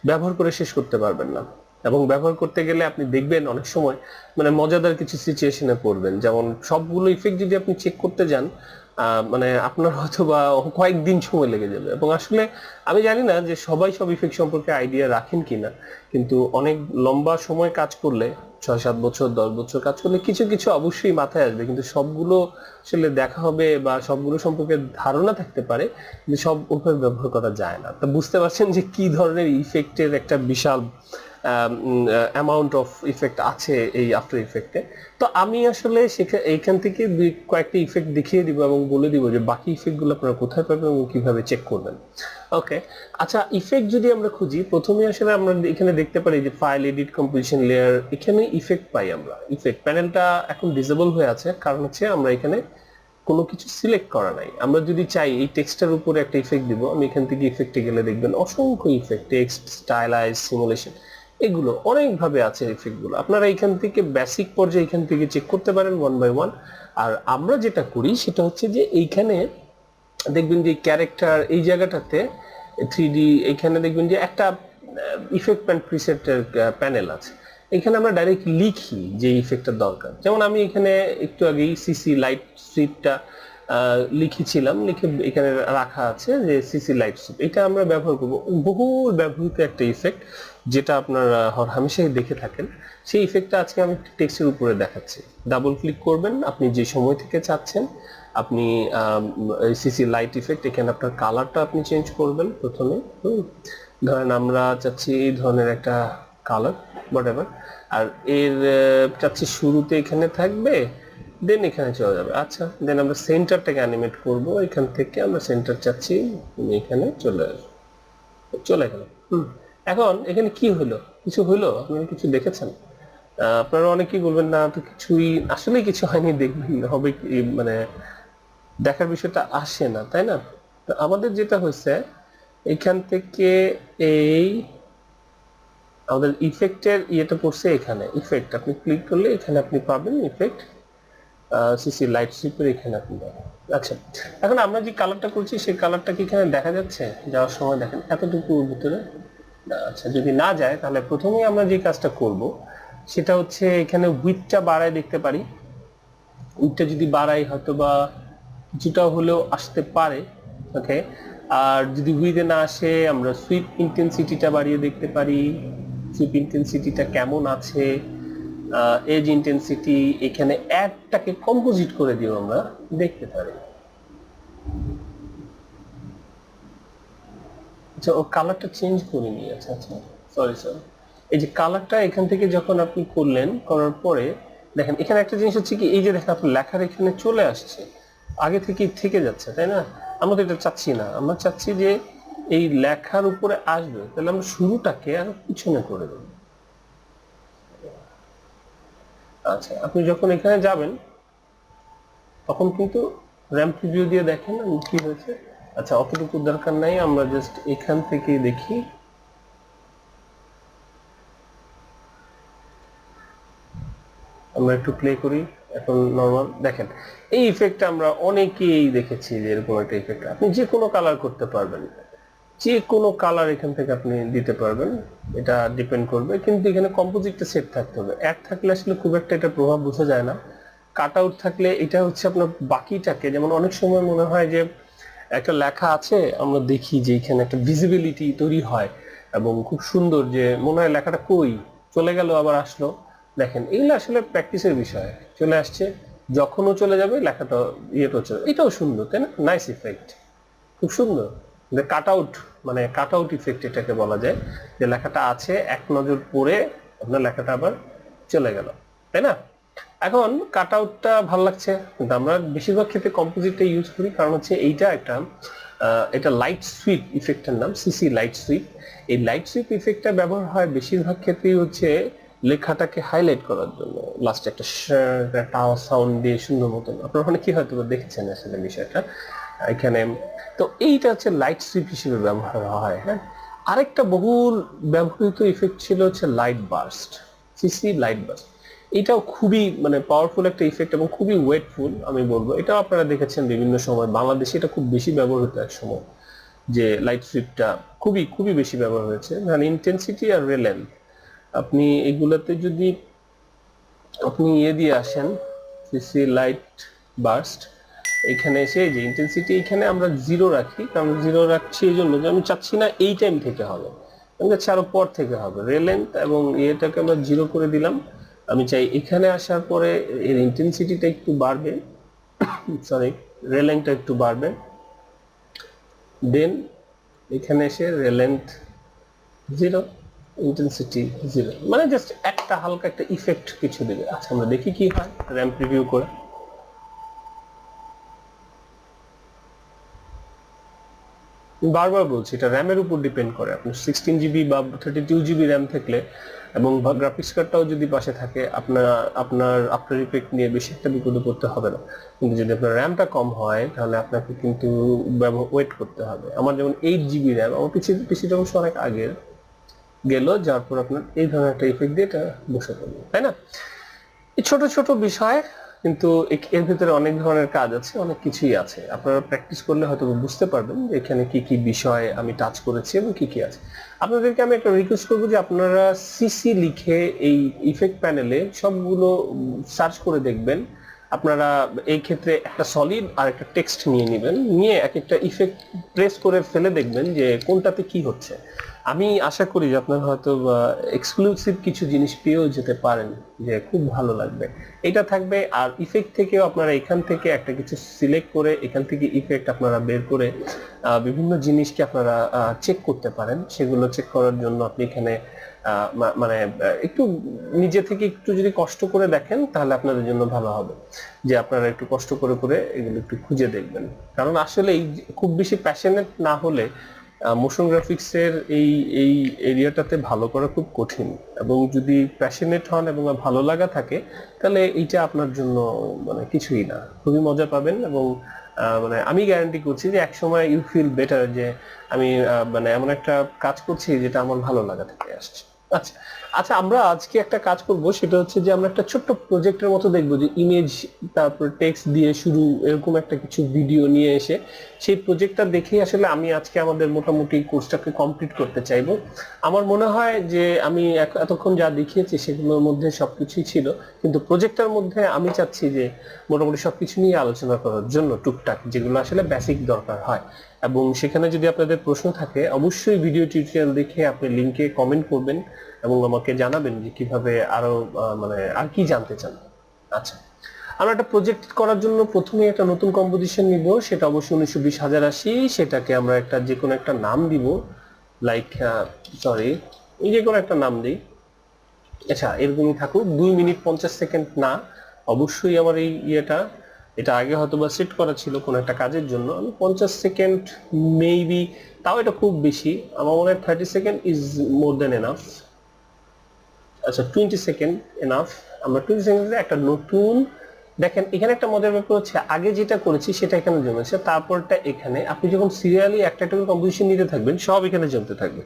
ব্যবহার করে শেষ করতে পারবেন না, এবং ব্যবহার করতে গেলে আপনি দেখবেন অনেক সময় মানে মজাদার কিছু সিচুয়েশনে পড়বেন। যেমন সবগুলো ইফেক্ট যদি আপনি চেক করতে যান মানে আপনার হয়তো বা কয়েকদিন সময় লেগে যাবে। এবং আসলে আমি জানি না যে সবাই সব ইফেক্ট সম্পর্কে আইডিয়া রাখেন কিনা, কিন্তু অনেক লম্বা সময় কাজ করলে 6-7 বছর 10 বছর কাজ করলে কিছু কিছু অবশ্যই মাথায় আসবে, কিন্তু সবগুলো আসলে দেখা হবে বা সবগুলো সম্পর্কে ধারণা থাকতে পারে, কিন্তু সব ওভাবে ব্যবহার করা যায় না। তা বুঝতে পারছেন যে কি ধরনের ইফেক্টের একটা বিশাল অ্যামাউন্ট অফ ইফেক্ট আছে এই আফটার ইফেক্টে। তো আমি আসলে এইখান থেকে কয়েকটা ইফেক্ট দেখিয়ে দিব এবং বলে দিব যে বাকি ইফেক্টগুলো আপনারা কোথায় পাবেন এবং কিভাবে চেক করবেন। ওকে, আচ্ছা, ইফেক্ট যদি আমরা খুঁজি, প্রথমে আসলে আমরা এখানে দেখতে পারি যে ফাইল, এডিট, কম্পোজিশন, লেয়ার, এখানে ইফেক্ট পাই আমরা। ইফেক্ট প্যানেলটা এখন ডিসেবল হয়ে আছে, কারণ হচ্ছে আমরা এখানে কোনো কিছু সিলেক্ট করা নাই। আমরা যদি চাই এই টেক্সটের উপরে একটা ইফেক্ট দিব, আমি এখান থেকে ইফেক্টে গেলে দেখবেন অসংখ্য ইফেক্ট, টেক্সট, স্টাইলাইজ, সিমুলেশন, এগুলো অনেকভাবে আছে ইফেক্টগুলো। আপনারা এখান থেকে বেসিক পর্যায়ে এখান থেকে চেক করতে পারেন ওয়ান বাই ওয়ান। আর আমরা যেটা করি সেটা হচ্ছে যে এইখানে দেখবেন যে ক্যারেক্টার এই জায়গাটাতে 3D, এখানে দেখবেন যে একটা ইফেক্ট প্রিসেটের প্যানেল আছে। এখানে আমরা ডাইরেক্ট লিখি যে ইফেক্টটা দরকার। যেমন আমি এখানে একটু আগেই সিসি লাইট স্ট্রিপটা লিখেছিলাম, লিখে এখানে রাখা আছে যে সিসি লাইট স্ট্রিপ, এটা আমরা ব্যবহার করব। বহুল ব্যবহৃত একটা ইফেক্ট যেটা আপনারা হামেশাই দেখে থাকেন। সেই ইফেক্টটা আজকে আমি টেক্সটের উপরে দেখাচ্ছি। ডাবল ক্লিক করবেন, আপনি যে সময় থেকে চাচ্ছেন আপনি সিসি লাইট ইফেক্ট, এখানে আপনার কালারটা আপনি চেঞ্জ করবেন প্রথমে। ধরেন আমরা চাচ্ছি এই ধরনের একটা কালার, হোয়াটএভার, আর এর চাচ্ছি শুরুতে এখানে থাকবে, দেন এখানে চলে যাবে। আচ্ছা, দেন আমরা সেন্টারটাকে অ্যানিমেট করব, এখান থেকে আমরা সেন্টার চাচ্ছি, এখানে চলে আসবে, চলে গেল। এখন এখানে কি হলো, কিছু হলো, আপনারা কিছু দেখেছেন? আপনারা অনেকেই বলবেন না তো কিছুই, আসলে কিছু হয়নি, দেখবেন হবে কি, মানে দেখার বিষয়টা আসে না, তাই না? তো আমাদের যেটা হয়েছে এখান থেকে এই আমাদের ইফেক্টের ইয়েটা পড়ছে এখানে, ইফেক্ট আপনি ক্লিক করলে এখানে আপনি পাবেন ইফেক্ট সিসি লাইট স্ট্রিপের, এখানে আপনি পাবেন। আচ্ছা, এখন আমরা যে কালারটা করছি সেই কালারটা কি এখানে দেখা যাচ্ছে? যাওয়ার সময় দেখেন এতটুকুর ভিতরে। আচ্ছা, যদি না যায় তাহলে প্রথমেই আমরা যে কাজটা করব সেটা হচ্ছে এখানে উইডথটা বাড়ায় দেখতে পারি। উইডথটা যদি বাড়াই হয়তো বা কিছুটা হলেও আসতে পারে। ওকে, আর যদি উইডে না আসে আমরা সুইপ ইন্টেন্সিটিটা বাড়িয়ে দেখতে পারি, সুইপ ইন্টেন্সিটিটা কেমন আছে। এজ ইন্টেন্সিটি, এখানে একটাকে কম্পোজিট করে দিও আমরা দেখতে পারি। আচ্ছা, ও কালারটা চেঞ্জ করে নিয়ে, আচ্ছা আচ্ছা, সরি সরি, এই যে কালারটা এখান থেকে যখন আপনি করলেন, করার পরে দেখেন এখানে একটা জিনিস হচ্ছে কি, এই যে দেখেন আপনার লেখার এখানে চলে আসছে, আগে থেকেই থেকে যাচ্ছে, তাই না? আমরা তো এটা চাচ্ছি না, আমরা চাচ্ছি যে এই লেখার উপরে আসবে, তাহলে আমরা শুরুটাকে আর পিছনে করে দেব। আচ্ছা, আপনি যখন এখানে যাবেন তখন কিন্তু র্যাম্প প্রিভিউ দিয়ে দেখেন কি হয়েছে। আচ্ছা, অতটুকু দরকার নাই, আমরা জাস্ট এখান থেকে দেখি। আমরা একটু প্লে করি, এখন নরমাল দেখেন এই ইফেক্টটা আমরা অনেকেই দেখেছি যে এরকম একটা ইফেক্ট আপনি যে কোনো কালার করতে পারবেন, যে কোনো কালার এখান থেকে আপনি দিতে পারবেন, এটা ডিপেন্ড করবে। কিন্তু এখানে কম্পোজিটটা সেট থাকতে হবে। এক থাকলে আসলে খুব একটা এটা প্রভাব বোঝা যায় না। কাট আউট থাকলে এটা হচ্ছে আপনার বাকিটাকে, যেমন অনেক সময় মনে হয় যে একটা লেখা আছে, আমরা দেখি যে এখানে একটা ভিজিবিলিটি তৈরি হয় এবং খুব সুন্দর, যে মনে হয় লেখাটা কই চলে গেল আবার আসলো। দেখেন এগুলো আসলে প্র্যাকটিসের বিষয়, চলে আসছে, যখনও চলে যাবে লেখাটা ইয়েটা চলে, এটাও সুন্দর, তাই না? নাইস ইফেক্ট, খুব সুন্দর। কাট আউট মানে কাট আউট ইফেক্ট এটাকে বলা যায়, যে লেখাটা আছে এক নজর পড়ে আপনার লেখাটা আবার চলে গেল, তাই না? এখন কাট আউটটা ভালো লাগছে, কিন্তু আমরা বেশিরভাগ ক্ষেত্রে কম্পোজিটটা ইউজ করি, কারণ হচ্ছে এইটা একটা এটা লাইট সুইপ ইফেক্টের নাম, সিসি লাইট সুইপ। এই লাইট সুইপ ইফেক্টটা ব্যবহার হয় বেশিরভাগ ক্ষেত্রেই হচ্ছে লেখাটাকে হাইলাইট করার জন্য, লাস্টে একটা সাউন্ড দিয়ে সুন্দর মতন। আপনারা ওখানে কি হয়তো দেখেছেন আসলে বিষয়টা এখানে। তো এইটা হচ্ছে লাইট সুইপ হিসেবে ব্যবহার হয়। হ্যাঁ, আরেকটা বহুল ব্যবহৃত ইফেক্ট ছিল হচ্ছে light burst, CC light burst. এটাও খুবই মানে পাওয়ারফুল একটা ইফেক্ট এবং খুবই ওয়েটফুল আমি বলবো। এটাও আপনারা দেখেছেন বিভিন্ন সময়, বাংলাদেশে এটা খুব বেশি ব্যবহৃত এক সময়, যে লাইট সুইপটা খুবই খুবই বেশি ব্যবহার হয়েছে। মানে ইন্টেন্সিটি আর রেলেন্থ, আপনি এগুলাতে যদি আপনি দিয়ে আসেন সিসি লাইট বার্স্ট, এখানে এসে যে ইন্টেন্সিটি এখানে আমরা 0 রাখি, কারণ 0 রাখছি এই জন্য যে আমি চাচ্ছি না এই টাইম থেকে হবে, আমি চাচ্ছি আরো পর থেকে হবে। রেলেন্থ এবং এটাকে আমরা 0 করে দিলাম। আমি চাই এখানে আসার পরে এর ইন্টেন্সিটিটা একটু বাড়বে, সরি রেলেন্থটা একটু বাড়বে, দেন এখানে এসে রেলেন্থ 0, ইন্টেন্সিটি 0, মানে জাস্ট একটা হালকা একটা ইফেক্ট কিছু দিবে। আচ্ছা আমরা দেখি কি হয় র্যাম্প রিভিউ করে। বারবার বলছি এটা র্যামের উপর ডিপেন্ড করে। আপনার 16 GB বা 32 GB র্যাম থাকলে এবং গ্রাফিক্স কার্ডটাও যদি পাশে থাকে, আপনার আপনার আফটার ইফেক্ট নিয়ে বেশি একটা বিপদে পড়তে হবে না। কিন্তু যদি আপনার র্যামটা কম হয় তাহলে আপনাকে কিন্তু ওয়েট করতে হবে। আমার যেমন 8 GB র্যাম, আমার পিছিয়ে অবশ্য অনেক আগের গেল, যার পর আপনার এই ধরনের একটা ইফেক্ট দিয়ে এটা বসে পড়বে, তাই না? এই ছোট ছোট বিষয়, কিন্তু এর ভিতরে অনেক ধরনের কাজ আছে, অনেক কিছুই আছে। আপনারা প্র্যাকটিস করলে হয়তো বুঝতে পারবেন যে এখানে কি কি বিষয় আমি টাচ করেছি এবং কি কি আছে। আপনাদেরকে আমি একটা রিকোয়েস্ট করবো যে আপনারা সিসি লিখে এই ইফেক্ট প্যানেলে সবগুলো সার্চ করে দেখবেন। আপনারা এই ক্ষেত্রে একটা সলিড আর একটা টেক্সট নিয়ে নেবেন, নিয়ে এক একটা ইফেক্ট প্রেস করে ফেলে দেখবেন যে কোনটাতে কি হচ্ছে। আমি আশা করি যে আপনারা হয়তো এক্সক্লুসিভ কিছু জিনিস পেয়েও যেতে পারেন, যে খুব ভালো লাগবে এটা থাকবে। আর ইফেক্ট থেকেও আপনারা এখান থেকে একটা কিছু সিলেক্ট করে এখান থেকে ইফেক্ট আপনারা বের করে বিভিন্ন জিনিসকে আপনারা চেক করতে পারেন। সেগুলো চেক করার জন্য আপনি এখানে মানে একটু নিজে থেকে একটু যদি কষ্ট করে দেখেন তাহলে আপনাদের জন্য ভালো হবে, যে আপনারা একটু কষ্ট করে করে এগুলো একটু খুঁজে দেখবেন। কারণ আসলে খুব বেশি প্যাশনেট না হলে মোশন গ্রাফিক্স এর এই এই এরিয়াটাতে ভালো করা খুব কঠিন। এবং যদি প্যাশনেট হন এবং ভালো লাগা থাকে তাহলে এইটা আপনার জন্য মানে কিছুই না, খুবই মজা পাবেন। এবং মানে আমি গ্যারান্টি করছি যে একসময় ইউ ফিল বেটার, যে আমি মানে এমন একটা কাজ করছি যেটা আমার ভালো লাগা থেকে আসছে। আচ্ছা আচ্ছা, আমরা আজকে একটা কাজ করব, সেটা হচ্ছে যে আমরা একটা ছোট্ট প্রজেক্টের মতো দেখবো, যে ইমেজ তারপর টেক্সট দিয়ে শুরু এরকম একটা কিছু ভিডিও নিয়ে এসে সেই প্রজেক্টটা দেখেই আসলে আমি আজকে আমাদের মোটামুটি কোর্সটাকে কমপ্লিট করতে চাইবো। আমার মনে হয় যে আমি এতক্ষণ যা দেখিয়েছি সেগুলোর মধ্যে সবকিছুই ছিল, কিন্তু প্রজেক্টটার মধ্যে আমি চাচ্ছি যে মোটামুটি সবকিছু নিয়ে আলোচনা করার জন্য টুকটাক যেগুলো আসলে বেসিক দরকার হয়। এবং সেখানে যদি আপনাদের প্রশ্ন থাকে অবশ্যই ভিডিও টিউটোরিয়াল দেখে আপনি লিংকে কমেন্ট করবেন এবং আমাকে জানাবেন যে কিভাবে আরো মানে আর কি জানতে চান। আচ্ছা, আমরা একটা প্রজেক্ট করার জন্য প্রথমে একটা নতুন কম্পোজিশন নিব, সেটা অবশ্যই 1920,080। সেটাকে আমরা একটা যে কোনো একটা নাম দিব, লাইক সরি এই যে কোনো একটা নাম দিই। আচ্ছা এরকমই থাকুক, 2 মিনিট 50 সেকেন্ড না, অবশ্যই আমার এই এটা আগে হয়তো বা সেট করা ছিল কোনো একটা কাজের জন্য। আমি 50 সেকেন্ড মেবি, তাও এটা খুব বেশি, আমার মনে হয় 30 second is more than enough. আচ্ছা 20 সেকেন্ড এনাফ। আমরা 20 সেকেন্ডে একটা নতুন, দেখেন এখানে একটা মজার ব্যাপার হচ্ছে আগে যেটা করেছি সেটা এখানে জমেছে, তারপরটা এখানে। আপনি যখন সিরিয়ালি একটা একটা করে কম্পোজিশন নিতে থাকবেন সব এখানে জমতে থাকবে,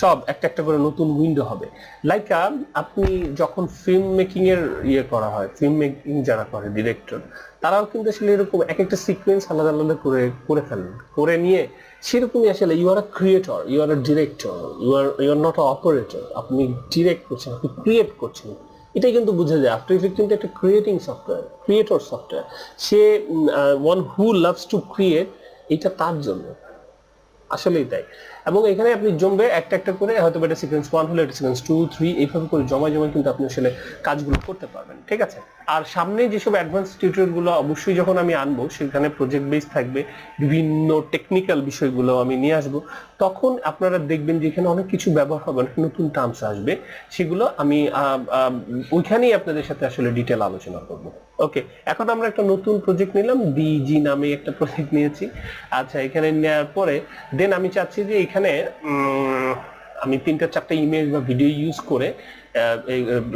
সব একটা একটা করে নতুন উইন্ডো হবে। লাইক আপনি যখন ফিল্ম মেকিং এর করা হয়, ফিল্ম মেকিং যারা করে ডিরেক্টর, তারাও কিন্তু আসলে এরকম এক একটা সিকোয়েন্স আলাদা আলাদা করে ফেলেন, করে নিয়ে সেরকমই আসলে you are a creator, you are a director, you are not a operator. আপনি ডিরেক্ট করছেন, আপনি ক্রিয়েট করছেন, এটাই কিন্তু বোঝা যায়। আফটার ইফেক্ট কিন্তু একটা creating software, creator software. Say one who loves to create, এটা তার জন্য। আসলেই তাই। এবং এখানে আপনি জমবে একটা একটা করে, হয়তো এটা সিকোয়েন্স 1 হলে এটা সিকোয়েন্স 2 3 এইভাবে করে জমায় জমায় কিন্তু আপনি আসলে কাজগুলো করতে পারবেন, ঠিক আছে? আর সামনে যেসব অ্যাডভান্স টিউটোরিয়াল গুলো অবশ্যই যখন আমি আনবো, সেখানে প্রজেক্ট বেস থাকবে, বিভিন্ন টেকনিক্যাল বিষয়গুলো আমি নিয়ে আসবো, তখন আপনারা দেখবেন যে এখানে অনেক কিছু ব্যবহার হবে, অনেক নতুন টার্মস আসবে, সেগুলো আমি ওইখানেই আপনাদের সাথে আসলে ডিটেল আলোচনা করবো। ওকে, এখন আমরা একটা নতুন প্রজেক্ট নিলাম, ডিজি নামে একটা প্রজেক্ট নিয়েছি। আচ্ছা, এখানে নেওয়ার পরে দেন আমি চাচ্ছি যে এখানে আমি 3-4টা ইমেজ বা ভিডিও ইউজ করে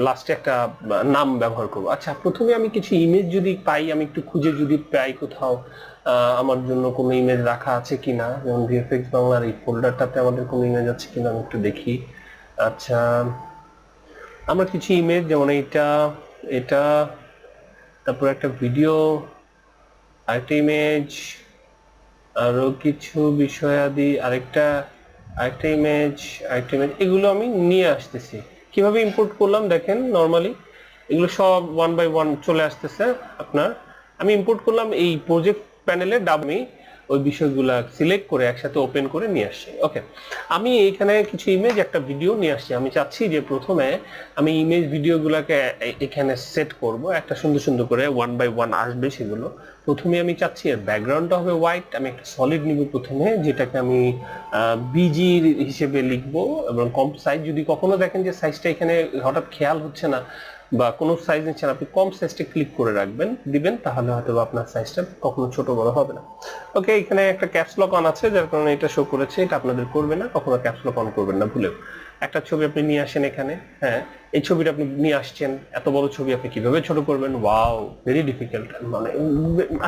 লাস্টে একটা নাম ব্যবহার করব। আচ্ছা, প্রথমে আমি কিছু ইমেজ যদি পাই, আমি একটু খুঁজে যদি পাই কোথাও আমার জন্য কোনো ইমেজ রাখা আছে কিনা, যেমন ভিএফএক্স বাংলার এই ফোল্ডারটাতে আমাদের কোনো ইমেজ আছে কিনা আমি একটু দেখি। আচ্ছা, আমরা কিছু ইমেজ, যেমন এইটা, এটা, তারপর একটা ভিডিও, আরেকটা ইমেজ, আরো কিছু বিষয়াদি, আরেকটা ইমেজ, এগুলো আমি নিয়ে আসতেছি। কিভাবে ইম্পোর্ট করলাম দেখেন, নরমালি এগুলো সব 1 বাই 1 চলে আসতেছে আপনার। আমি ইম্পোর্ট করলাম এই প্রজেক্ট প্যানেলে, আমি ওই বিষয়গুলো সিলেক্ট করে একসাথে ওপেন করে নিয়ে আসছি। ওকে, আমি এখানে কিছু ইমেজ, একটা ভিডিও নিয়ে আসছি। আমি চাচ্ছি যে প্রথমে আমি ইমেজ ভিডিওগুলোকে এখানে সেট করব, একটা সুন্দর সুন্দর করে 1 বাই 1 আসবে সেগুলো। প্রথমে আমি চাচ্ছি এর ব্যাকগ্রাউন্ডটা হবে হোয়াইট। আমি একটা সলিড নিব প্রথমে, যেটাকে আমি বিজি হিসেবে লিখবো, এবং কম সাইজ, যদি কখনো দেখেন যে সাইজটা এখানে হঠাৎ খেয়াল হচ্ছে না বা কোনো সাইজ নিচ্ছেন, আপনি কম সাইজটা ক্লিক করে রাখবেন দিবেন, তাহলে হয়তো আপনার সাইজটা কখনো ছোট বড় হবে না। ওকে, এখানে একটা ক্যাপস লক অন আছে, যার কারণে এটা শো করেছে। এটা আপনাদের করবে না, কখনো ক্যাপস লক অন করবেন না ভুলেও। একটা ছবি আপনি নিয়ে আসেন এখানে, হ্যাঁ, এই ছবিটা আপনি নিয়ে আসছেন, এত বড় ছবি আপনি কিভাবে ছোট করবেন? Wow, very difficult. মানে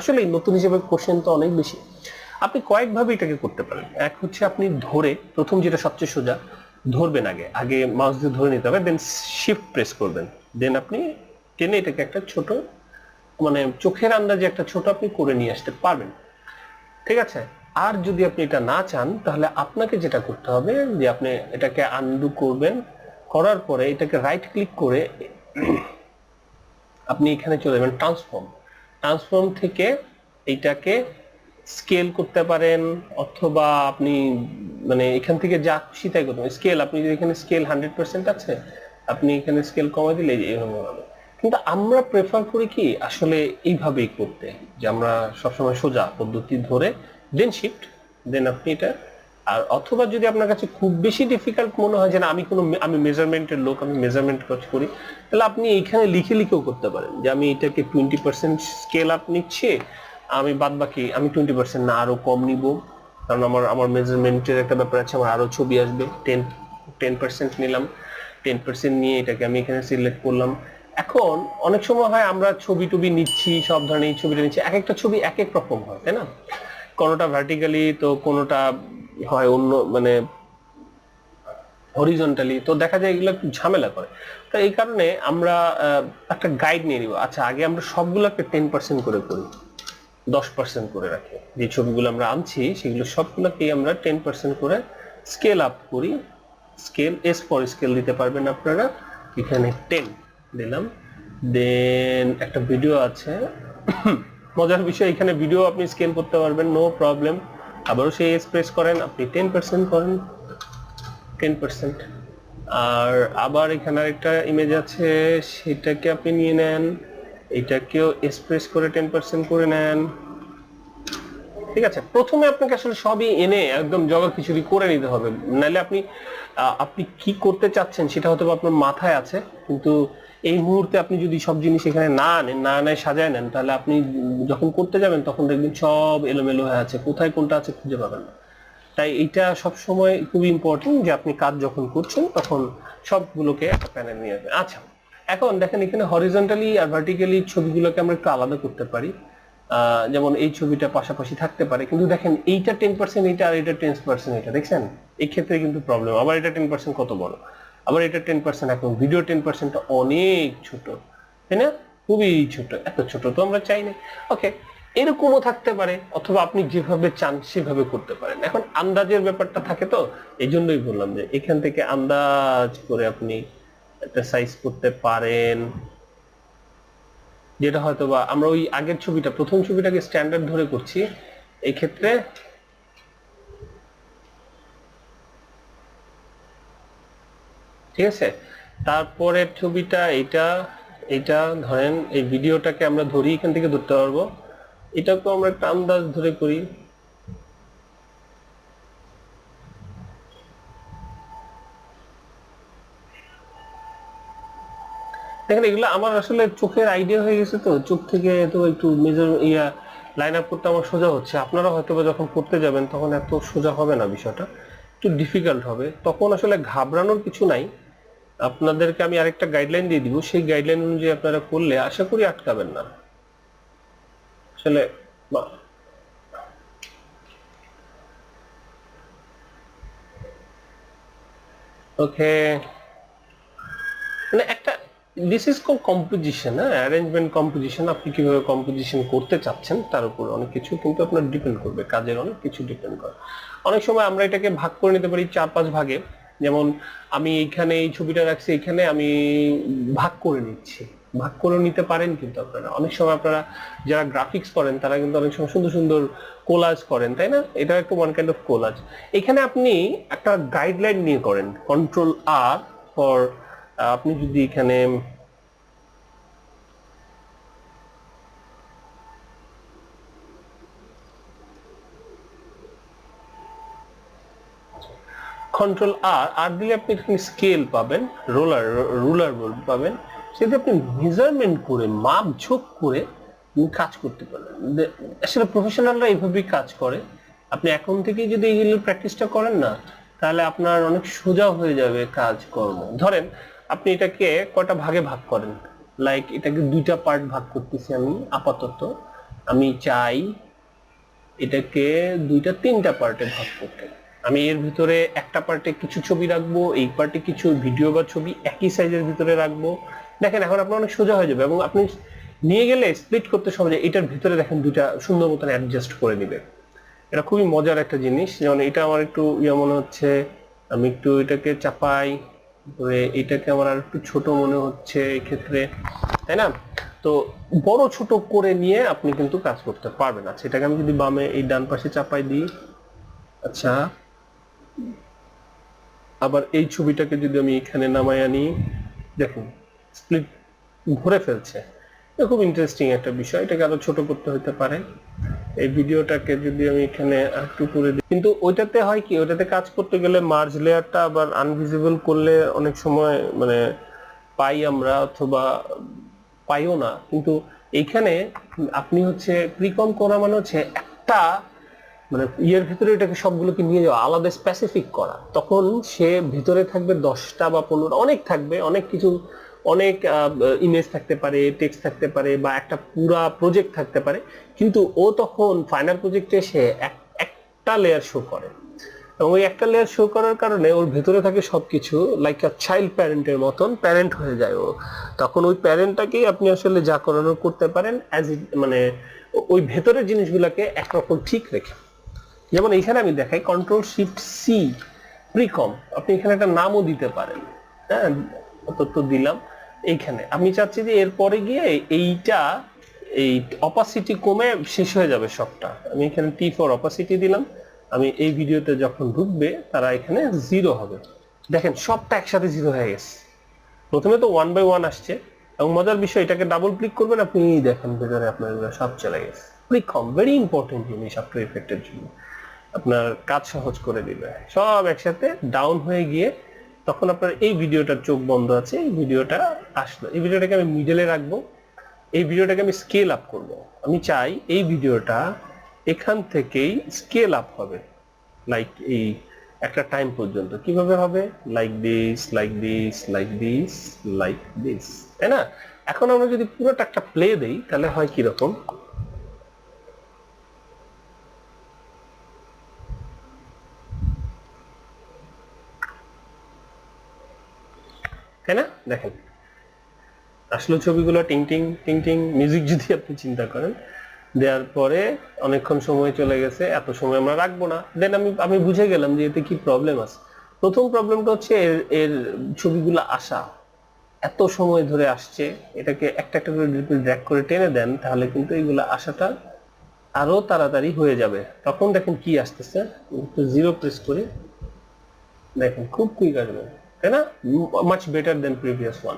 আসলে নতুন হিসেবে কোশ্চেন তো অনেক বেশি। আপনি কয়েকভাবে এটাকে করতে পারেন। এক হচ্ছে আপনি ধরে, প্রথম যেটা সবচেয়ে সোজা, ধরবেন, আগে আগে মাউস দিয়ে ধরে নিতে হবে, দেন শিফট প্রেস করবেন, দেন আপনি টেনে এটাকে একটা ছোট, মানে চোখের আন্দাজে একটা ছোট আপনি করে নিয়ে আসতে পারবেন, ঠিক আছে? আর যদি আপনি এটা না চান, তাহলে আপনাকে যেটা করতে হবে যে আপনি এটাকে আনডু করবেন, করার পরে এটাকে রাইট ক্লিক করে আপনি এখানে চলে যাবেন ট্রান্সফর্ম থেকে এইটাকে স্কেল করতে পারেন, অথবা আপনি মানে এখান থেকে যা খুশি তাই করতে পারেন। স্কেল, আপনি যদি এখানে স্কেল 100% আছে, আপনি এখানে স্কেল কমাই দিলে এইভাবে হবে। কিন্তু আমরা প্রেফার করি কি আসলে এইভাবেই করতে, যে আমরা সবসময় সোজা পদ্ধতি ধরে দেন শিফট, দেন আপনি এটা। আর অথবা যদি আপনার কাছে খুব বেশি ডিফিকাল্ট মনে হয় যে না, আমি মেজারমেন্টের লোক, আমি মেজারমেন্ট করি, তাহলে আপনি এইখানে লিখে লিখেও করতে পারেন যে আমি এটাকে 20% স্কেল আপ নিচ্ছি, আমি বাদ বাকি আমি 20% না আরো কম নিব, কারণ আমার মেজারমেন্টের একটা ব্যাপার আছে, আমার আরো ছবি আসবে। 10% নিলাম, 10% নিয়ে এটাকে আমি এখানে সিলেক্ট করলাম। এখন অনেক সময় হয় আমরা ছবি টবি নিচ্ছি, সব ধরনের ছবিটা নিচ্ছি, এক একটা ছবি এক এক রকম হয়, তাই না? কোনোটা ভার্টিক্যালি, তো কোনোটা হয় অন্য, মানে হরিজন্টালি, তো দেখা যায় এগুলো একটু ঝামেলা করে। তো এই কারণে আমরা একটা গাইড নিয়ে নিব। আচ্ছা, আগে আমরা সবগুলোকে 10% করে করি, 10% করে রাখি। যে ছবিগুলো আমরা আনছি সেগুলো সবগুলোকেই আমরা 10% করে স্কেল আপ করি। স্কেল, এস ফর স্কেল দিতে পারবেন আপনারা, এখানে 10 দিলাম। দেন একটা ভিডিও আছে, মজার বিষয়, এখানে ভিডিও আপনি স্কেল করতে পারবেন, নো প্রবলেম। আবারও সেই এস প্রেস করেন, আপনি 10% করেন, 10%। আর আবার এখানে একটা ইমেজ আছে, সেটাকে আপনি নিয়ে নেন, এটাকেও এক্সপ্রেস করে 10% করে নেন, ঠিক আছে? প্রথমে আপনাকে আসলে সবই এনে একদম জগা খিচুড়ি করে নিতে হবে, নাহলে আপনি কি করতে চাচ্ছেন সেটা হয়তো আপনার মাথায় আছে, কিন্তু এই মুহূর্তে আপনি যদি সব জিনিস এখানে না আনেন, না আনায় সাজায় নেন, তাহলে আপনি যখন করতে যাবেন তখন দেখবেন সব এলোমেলো হয়ে আছে, কোথায় কোনটা আছে খুঁজে পাবেন না। তাই এটা সবসময় খুবই ইম্পর্টেন্ট যে আপনি কাজ যখন করছেন তখন সবগুলোকে একটা প্যানেল নিয়ে আসবেন। আচ্ছা, এখন দেখেন এখানে হরিজন্টালি আর ভার্টিক্যালি ছবিগুলোকে আমরা একটু আলাদা করতে পারি। যেমন এই ছবিটা পাশাপাশি থাকতে পারে, কিন্তু দেখেন এইটা 10% এইটা, আর এটা 10% এটা, দেখছেন? এই ক্ষেত্রে কিন্তু প্রবলেম। আবার এটা 10% কত বড়, আবার এটা 10%, এখন ভিডিও 10% অনেক ছোট, তাই না? খুবই ছোট, এত ছোট তো আমরা চাই না। ওকে, এরকমও থাকতে পারে, অথবা আপনি যেভাবে চান সেভাবে করতে পারেন। এখন আন্দাজের ব্যাপারটা থাকে, তো এই জন্যই বললাম যে এখান থেকে আন্দাজ করে আপনি একটা সাইজ করতে পারেন, যেটা হয়তো বা আমরা ওই আগের ছবিটা, প্রথম ছবিটাকে স্ট্যান্ডার্ড ধরে করছি, এই ক্ষেত্রে ঠিক আছে। তারপরের ছবিটা এটা, এটা ধরেন এই ভিডিওটাকে আমরা ধরি, এখান থেকে ধরতে পারবো, এটাকেও আমরা একটা আন্দাজ ধরে করি। দেখেন এগুলো আমার আসলে চোখের আইডিয়া হয়ে গেছে, তো চোখ থেকে তো একটু মেজর লাইন আপ করতে আমার সোজা হচ্ছে। আপনারা হয়তো বা যখন করতে যাবেন তখন এত সোজা হবে না, বিষয়টা একটু ডিফিকাল্ট হবে। তখন আসলে ঘাবড়ানোর কিছু নাই, আপনাদেরকে আমি আরেকটা গাইডলাইন দিয়ে দিব, সেই গাইডলাইন অনুযায়ী আপনারা করলে আশা করি আটকাবেন না আসলে। ওকে, মানে একটা দিস ইজ কল কম্পোজিশন, হ্যাঁ, অ্যারেঞ্জমেন্ট কম্পোজিশন। আপনি কিভাবে কম্পোজিশন করতে চাচ্ছেন তার উপর অনেক কিছু কিন্তু আপনার ডিপেন্ড করবে, কাজের অনেক কিছু ডিপেন্ড করে। অনেক সময় আমরা এটাকে ভাগ করে নিতে পারি 4-5 ভাগে। যেমন আমি এইখানে এই ছবিটা রাখছি, এখানে আমি ভাগ করে নিচ্ছি, ভাগ করে নিতে পারেন কিন্তু আপনারা। অনেক সময় আপনারা যারা গ্রাফিক্স করেন তারা কিন্তু অনেক সময় সুন্দর সুন্দর কোলাজ করেন, তাই না? এটা একটা ওয়ান কাইন্ড অফ কোলাজ। এখানে আপনি একটা গাইডলাইন নিয়ে করেন, কন্ট্রোল আর ফর, আপনি যদি এখানে কন্ট্রোল আর দিলে আপনি এখানে স্কেল পাবেন, রুলার পাবেন, সেটা আপনি মেজারমেন্ট করে মাপ ঝোঁক করে কাজ করতে পারেন। আসলে প্রফেশনালরা এইভাবেই কাজ করে। আপনি এখন থেকে যদি এইগুলো প্র্যাকটিসটা করেন না, তাহলে আপনার অনেক সোজা হয়ে যাবে কাজকর্ম। ধরেন আপনি এটাকে কয়টা ভাগে ভাগ করেন, লাইক এটাকে 2টা পার্ট ভাগ করতেছি আমি আপাতত। আমি চাই এটাকে 2-3টা পার্টে ভাগ করতে। আমি এর ভিতরে একটা পার্টে কিছু ছবি রাখবো, এই পার্টে কিছু ভিডিও বা ছবি একই সাইজের ভিতরে রাখবো। দেখেন এখন আপনার অনেক সোজা হয়ে যাবে, এবং আপনি নিয়ে গেলে স্প্লিট করতে সহজে। এটার ভিতরে দেখেন 2টা সুন্দর মতন অ্যাডজাস্ট করে নিবে। এটা খুবই মজার একটা জিনিস। যেমন এটা আমার একটু মনে হচ্ছে, আমি একটু এটাকে চাপাই, এটাকে আমার আর একটু ছোট মনে হচ্ছে এক্ষেত্রে, তাই না? তো বড় ছোট করে নিয়ে আপনি কিন্তু কাজ করতে পারবেন। আচ্ছা, এটাকে আমি যদি বামে এই ডান পাশে চাপাই দিই, আচ্ছা, আবার এই ছবিটাকে যদি আমি এখানে নামাই আনি, দেখুন স্প্লিট ঘুরে ফেলছে। এটা খুব ইন্টারেস্টিং একটা বিষয়। এটাকে আরো ছোট করতে হতে পারে। এই ভিডিওটাকে যদি আমি এখানে একটু করে দিই, কিন্তু ওইটাতে হয় কি, ওইটাতে কাজ করতে গেলে মার্জ লেয়ারটা আবার আনভিজিবল করলে অনেক সময় মানে পাই আমরা, অথবা পাইও না। কিন্তু এইখানে আপনি হচ্ছে প্রিকম করা মানে হচ্ছে একটা মানে ইয়ের ভিতরে এটাকে সবগুলোকে নিয়ে যাওয়া, আলাদা স্পেসিফিক করা। তখন সে ভিতরে থাকবে 10টা বা 15, অনেক থাকবে, অনেক কিছু, অনেক ইমেজ থাকতে পারে, টেক্সট থাকতে পারে, বা একটা পুরা প্রজেক্ট থাকতে পারে। কিন্তু ও তখন ফাইনাল প্রজেক্টে এসে একটা লেয়ার শো করে, এবং ওই একটা লেয়ার শো করার কারণে ওর ভেতরে থাকে সবকিছু, লাইক আ চাইল্ড প্যারেন্টের মতন প্যারেন্ট হয়ে যায় ও। তখন ওই প্যারেন্টটাকেই আপনি আসলে যা করানোর করতে পারেন, অ্যাজ ইট মানে ওই ভেতরের জিনিসগুলোকে একরকম ঠিক রেখে। যেমন এইখানে আমি দেখাই, কন্ট্রোল শিফট সি, প্রিকম। আপনি এখানে একটা নামও দিতে পারেন, হ্যাঁ, তথ্য দিলাম। এইখানে আমি চাচ্ছি যে এরপরে গিয়ে এইটা, এই অপাসিটি কমে শেষ হয়ে যাবে সবটা। আমি এখানে টি ফর অপাসিটি দিলাম। আমি এই ভিডিওতে যখন ঢুকবে তারা এখানে 0 হবে। দেখেন সবটা একসাথে 0 হয়ে গেছে। প্রথমে তো 1 বাই 1 আসছে, এবং মজার বিষয়, এটাকে ডাবল ক্লিক করবেন আপনি, দেখেন ভেতরে আপনার সব চলে গেছে। প্রিকম ভেরি ইম্পর্টেন্ট জিনিস আফটার ইফেক্টের জন্য, আপনার কাজ সহজ করে দিবে। সব একসাথে ডাউন হয়ে গিয়ে তখন আপনার এই ভিডিওটার চোখ বন্ধ আছে, এই ভিডিওটা আসলো। এই ভিডিওটাকে আমি মিডলে রাখবো, এই ভিডিওটাকে আমি স্কেল আপ করব। আমি চাই এই ভিডিওটা এখান থেকেই স্কেল আপ হবে, লাইক এই একটা টাইম পর্যন্ত। কিভাবে হবে? Like this, like this, like this, like this, তাই না? এখন আমরা যদি পুরোটা একটা প্লে দেই তাহলে হয় কি রকম, তাই না? দেখেন আসলে ছবিগুলো টিং টিং টিং টিং, মিউজিক যদি আপনি চিন্তা করেন, দেওয়ার পরে অনেকক্ষণ সময় চলে গেছে, এত সময় আমরা রাখবো না। দেন আমি বুঝে গেলাম যে এতে কি প্রবলেম আছে। প্রথম প্রবলেমটা হচ্ছে এর ছবিগুলো আসা এত সময় ধরে আসছে। এটাকে একটা একটা করে ড্র্যাগ করে টেনে দেন, তাহলে কিন্তু এইগুলো আসাটা আরো তাড়াতাড়ি হয়ে যাবে। তখন দেখেন কি আসতেছে, একটু 0 প্রেস করে দেখেন খুব কুইক আসবে। তাই না? মাচ বেটার দেন প্রিভিয়াস ওয়ান।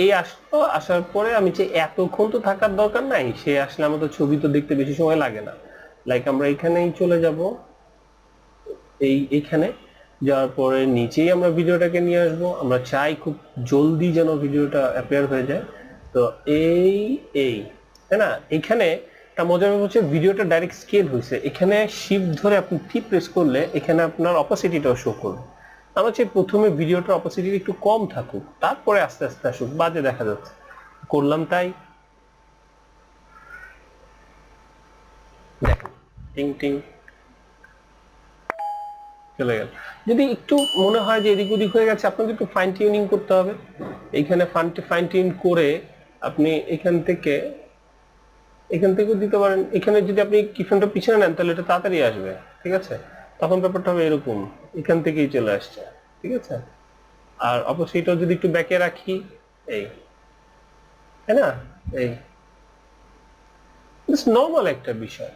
এই আসলো, আসার পরে আমি যে এতক্ষণ তো থাকার দরকার নাই, সে আসলে আমাদের ছবি তো দেখতে বেশি সময় লাগে না। লাইক আমরা এখানেই চলে যাব, এইখানে যাওয়ার পরে নিচেই আমরা ভিডিওটাকে নিয়ে আসবো। আমরা চাই খুব জলদি যেন ভিডিওটা অ্যাপিয়ার হয়ে যায়। তো এই তাই না, এখানে একটা মজার ব্যাপার হচ্ছে ভিডিওটা ডাইরেক্ট স্কেল হয়েছে। এখানে শিফট ধরে আপনি টি প্রেস করলে এখানে আপনার অপাসিটিটাও শো করবে। আমরা চাই প্রথমে ভিডিওটার অপাসিটি একটু কম থাকুক, তারপরে আস্তে আস্তে আসুক, বাজে দেখা যাচ্ছে। করলাম তাই, দেখেন টিং টিং চলে গেল। যদি একটু মনে হয় যে এদিক ওদিক হয়ে গেছে, আপনাকে একটু ফাইন টিউনিং করতে হবে। এইখানে ফাইন টিউন করে আপনি এখান থেকেও দিতে পারেন। এখানে যদি আপনি কিফ্রেমটা পিছনে নেন তাহলে এটা তাড়াতাড়ি আসবে, ঠিক আছে? তখন ব্যাপারটা হবে এরকম, এখান থেকেই চলে আসছে, ঠিক আছে? আর অবশ্যই এটাও যদি একটু ব্যাকে রাখি, এই, তাই না, এই নর্মাল একটা বিষয়।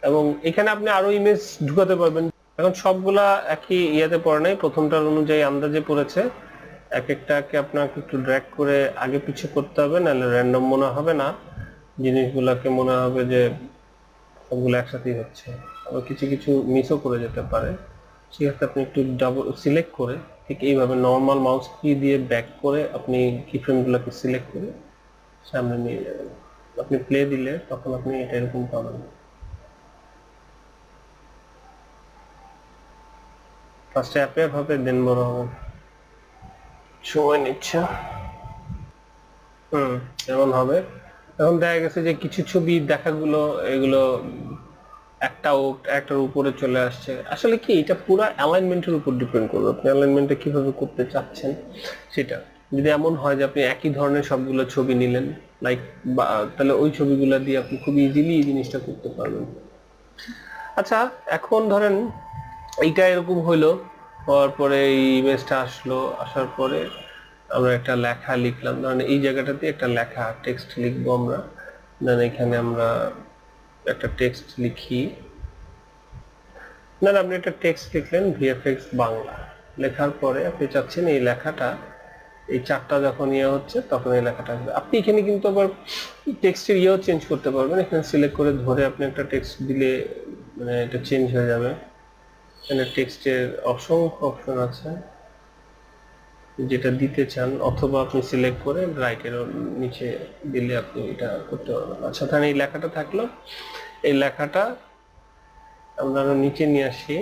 এবং এখানে আপনি আরো ইমেজ ঢুকাতে পারবেন। এখন সবগুলা একই ইয়েতে পড়ে নাই, প্রথমটার অনুযায়ী আন্দাজে পড়েছে। এক একটাকে আপনাকে একটু ড্র্যাগ করে আগে পিছে করতে হবে, নাহলে র্যান্ডম মনে হবে না, জিনিসগুলোকে মনে হবে যে সবগুলো একসাথেই হচ্ছে। আবার কিছু কিছু মিসও করে যেতে পারে। সেক্ষেত্রে আপনি একটু ডাবল সিলেক্ট করে ঠিক এইভাবে নর্মাল মাউস কি দিয়ে ব্যাক করে আপনি কিফ্রেমগুলোকে সিলেক্ট করে সামনে নিয়ে যাবেন। আপনি প্লে দিলে তখন আপনি এটা এরকম পাবেন। ফার্স্টে অ্যাপেয়ার হবে, দেন বড় হবে, সময় নিচ্ছে। এমন হবে। এখন দেখা গেছে যে কিছু ছবি দেখাগুলো এগুলো একটার উপরে চলে আসছে। আসলে কি, এটা পুরো অ্যালাইনমেন্টের উপর ডিপেন্ড করবে, আপনি অ্যালাইনমেন্টটা কিভাবে করতে চাচ্ছেন সেটা। যদি এমন হয় যে আপনি একই ধরনের সবগুলো ছবি নিলেন, লাইক, তাহলে ওই ছবিগুলো দিয়ে আপনি খুব ইজিলি এই জিনিসটা করতে পারবেন। আচ্ছা, এখন ধরেন এইটা এরকম হইলো, হওয়ার পরে এই ইমেজটা আসলো, আসার পরে আমরা একটা লেখা লিখলাম। ধরেন এই জায়গাটাতে একটা লেখা টেক্সট লিখবো আমরা। দেন এখানে আমরা একটা টেক্সট লিখি। না, আপনি একটা টেক্সট লিখলেন ভিএফএক্স বাংলা, লেখার পরে আপনি চাচ্ছেন এই লেখাটা, এই চারটা যখন ইয়ে হচ্ছে তখন এই লেখাটা আসবে। আপনি এখানে কিন্তু আবার টেক্সটের ইয়েও চেঞ্জ করতে পারবেন। এখানে সিলেক্ট করে ধরে আপনি একটা টেক্সট দিলে মানে এটা চেঞ্জ হয়ে যাবে। এখানে টেক্সটের অসংখ্য অপশন আছে, যেটা দিতে চান, অথবা আপনি সিলেক্ট করে রাইটের নিচে দিলে আপনি এটা করতে পারবেন। আচ্ছা, তাহলে এই লেখাটা থাকলো, এই লেখাটা আমরা নিচে নিয়ে আসি।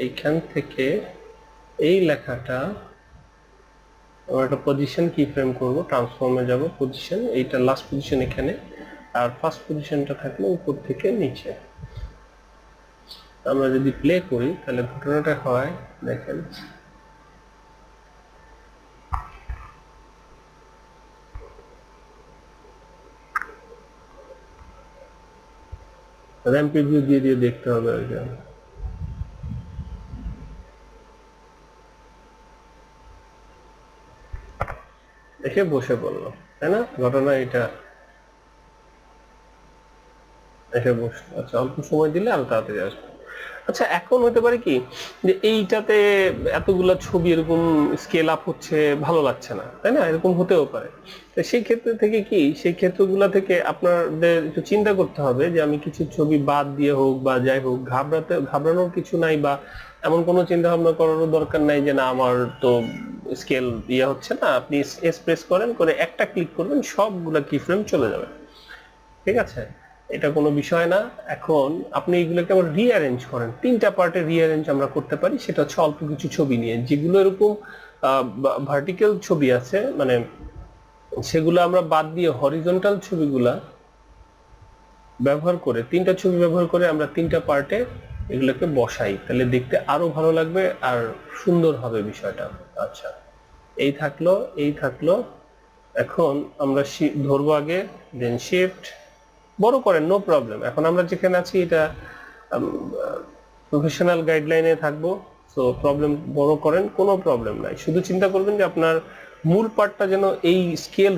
এইখান থেকে এই লেখাটা আমরা একটা পজিশন কি ফ্রেম করব, ট্রান্সফর্মে যাব, পজিশন, এইটা লাস্ট পজিশন এখানে, আর ফার্স্ট পজিশনটা থাকলো উপর থেকে নিচে। আমরা যদি প্লে করি তাহলে ঘটনাটা হয়, দেখেন র্যাম প্রিভিউ দিয়ে দিয়ে দেখতে হবে আর কি। এসে বসে পড়লো, তাই না, ঘটনা এটা এসে বসলো। আচ্ছা, অল্প সময় দিলে আরো তাড়াতাড়ি আসবে। আচ্ছা, এখন হতে পারে কি যে এইটাতে এতগুলা ছবি এরকম স্কেল আপ হচ্ছে, ভালো লাগছে না, তাই না, এরকম হতেও পারে। তো সেই ক্ষেত্রে থেকে কি, সেই ক্ষেত্রগুলা থেকে আপনাদের একটু চিন্তা করতে হবে যে আমি কিছু ছবি বাদ দিয়ে হোক বা যাই হোক, ঘাবড়ানোর কিছু নাই, বা এমন কোনো চিন্তা ভাবনা করারও দরকার নাই যে না আমার তো স্কেল ইয়ে হচ্ছে না। আপনি এস প্রেস করেন, করে একটা ক্লিক করবেন, সবগুলা কি ফ্রেম চলে যাবে, ঠিক আছে? এটা কোনো বিষয় না। এখন আপনি এগুলোকে আবার রিঅ্যারেঞ্জ করেন, তিনটা পার্টে রিঅ্যারেঞ্জ আমরা করতে পারি। সেটা হচ্ছে অল্প কিছু ছবি নিয়ে, যেগুলো এরকম ভার্টিক্যাল ছবি আছে, মানে সেগুলো আমরা বাদ দিয়ে হরিজন্টাল ছবিগুলা ব্যবহার করে, তিনটা ছবি ব্যবহার করে আমরা তিনটা পার্টে এগুলোকে বসাই, তাহলে দেখতে আরো ভালো লাগবে আর সুন্দর হবে বিষয়টা। আচ্ছা, এই থাকলো। এখন আমরা ধরবো আগে, দেন শিফট বড় করেন, নো প্রবলেম। এখন আমরা যেখানে আছি এটা প্রফেশনাল গাইডলাইনে থাকবো, সো প্রবলেম বড় করেন, কোনো প্রবলেম নাই। শুধু চিন্তা করবেন যে আপনার মূল পার্টটা যেন এই স্কেল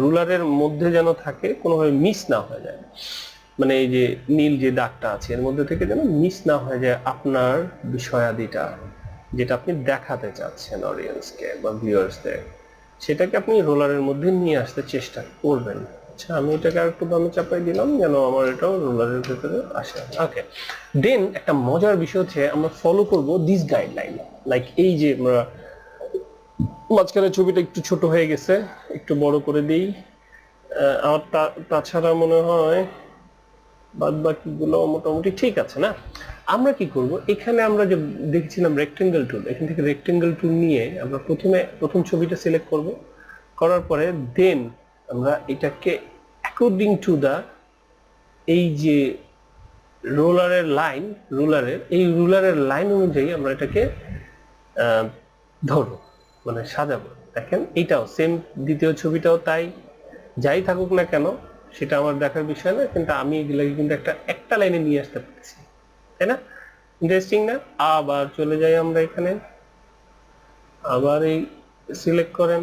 রুলারের মধ্যে যেন থাকে, কোনোভাবে মিস না হয়ে যায়। মানে এই যে নীল যে দাগটা আছে এর মধ্যে থেকে যেন মিস না হয়ে যায় আপনার বিষয়াদিটা, যেটা আপনি দেখাতে চাচ্ছেন অডিয়েন্সকে বা ভিউয়ার্সদের, সেটাকে আপনি রোলারের মধ্যে নিয়ে আসতে চেষ্টা করবেন। আচ্ছা, আমি এটাকে আরেকটু বামে চাপাই দিলাম যেন আমার এটাও রোলারের ভেতরে আসে। ওকে, দেন একটা মজার বিষয় হচ্ছে আমরা ফলো করব দিস গাইডলাইন। লাইক এই যে আমরা মাঝখানে ছবিটা একটু ছোট হয়ে গেছে, একটু বড় করে দিই। আমার তাছাড়া মনে হয় বাদ বাকিগুলো মোটামুটি ঠিক আছে না? আমরা কি করব, এখানে আমরা যে দেখছিলাম রেক্টেঙ্গেল টুল, এখান থেকে রেক্টেঙ্গেল টুল নিয়ে আমরা প্রথম ছবিটা সিলেক্ট করব। করার পরে দেন আমরা এটাকে অ্যাকর্ডিং টু দা এই যে রুলারের লাইন অনুযায়ী আমরা এটাকে ধরবো, মানে সাজাবো। দেখেন এইটাও সেম, দ্বিতীয় ছবিটাও তাই। যাই থাকুক না কেন সেটা আমার দেখার বিষয় না, কিন্তু আমি এগুলাকে কিন্তু একটা লাইনে নিয়ে আসতে পারছি, তাই না? ইন্টারেস্টিং না? আবার চলে যাই আমরা এখানে, আবার এই সিলেক্ট করেন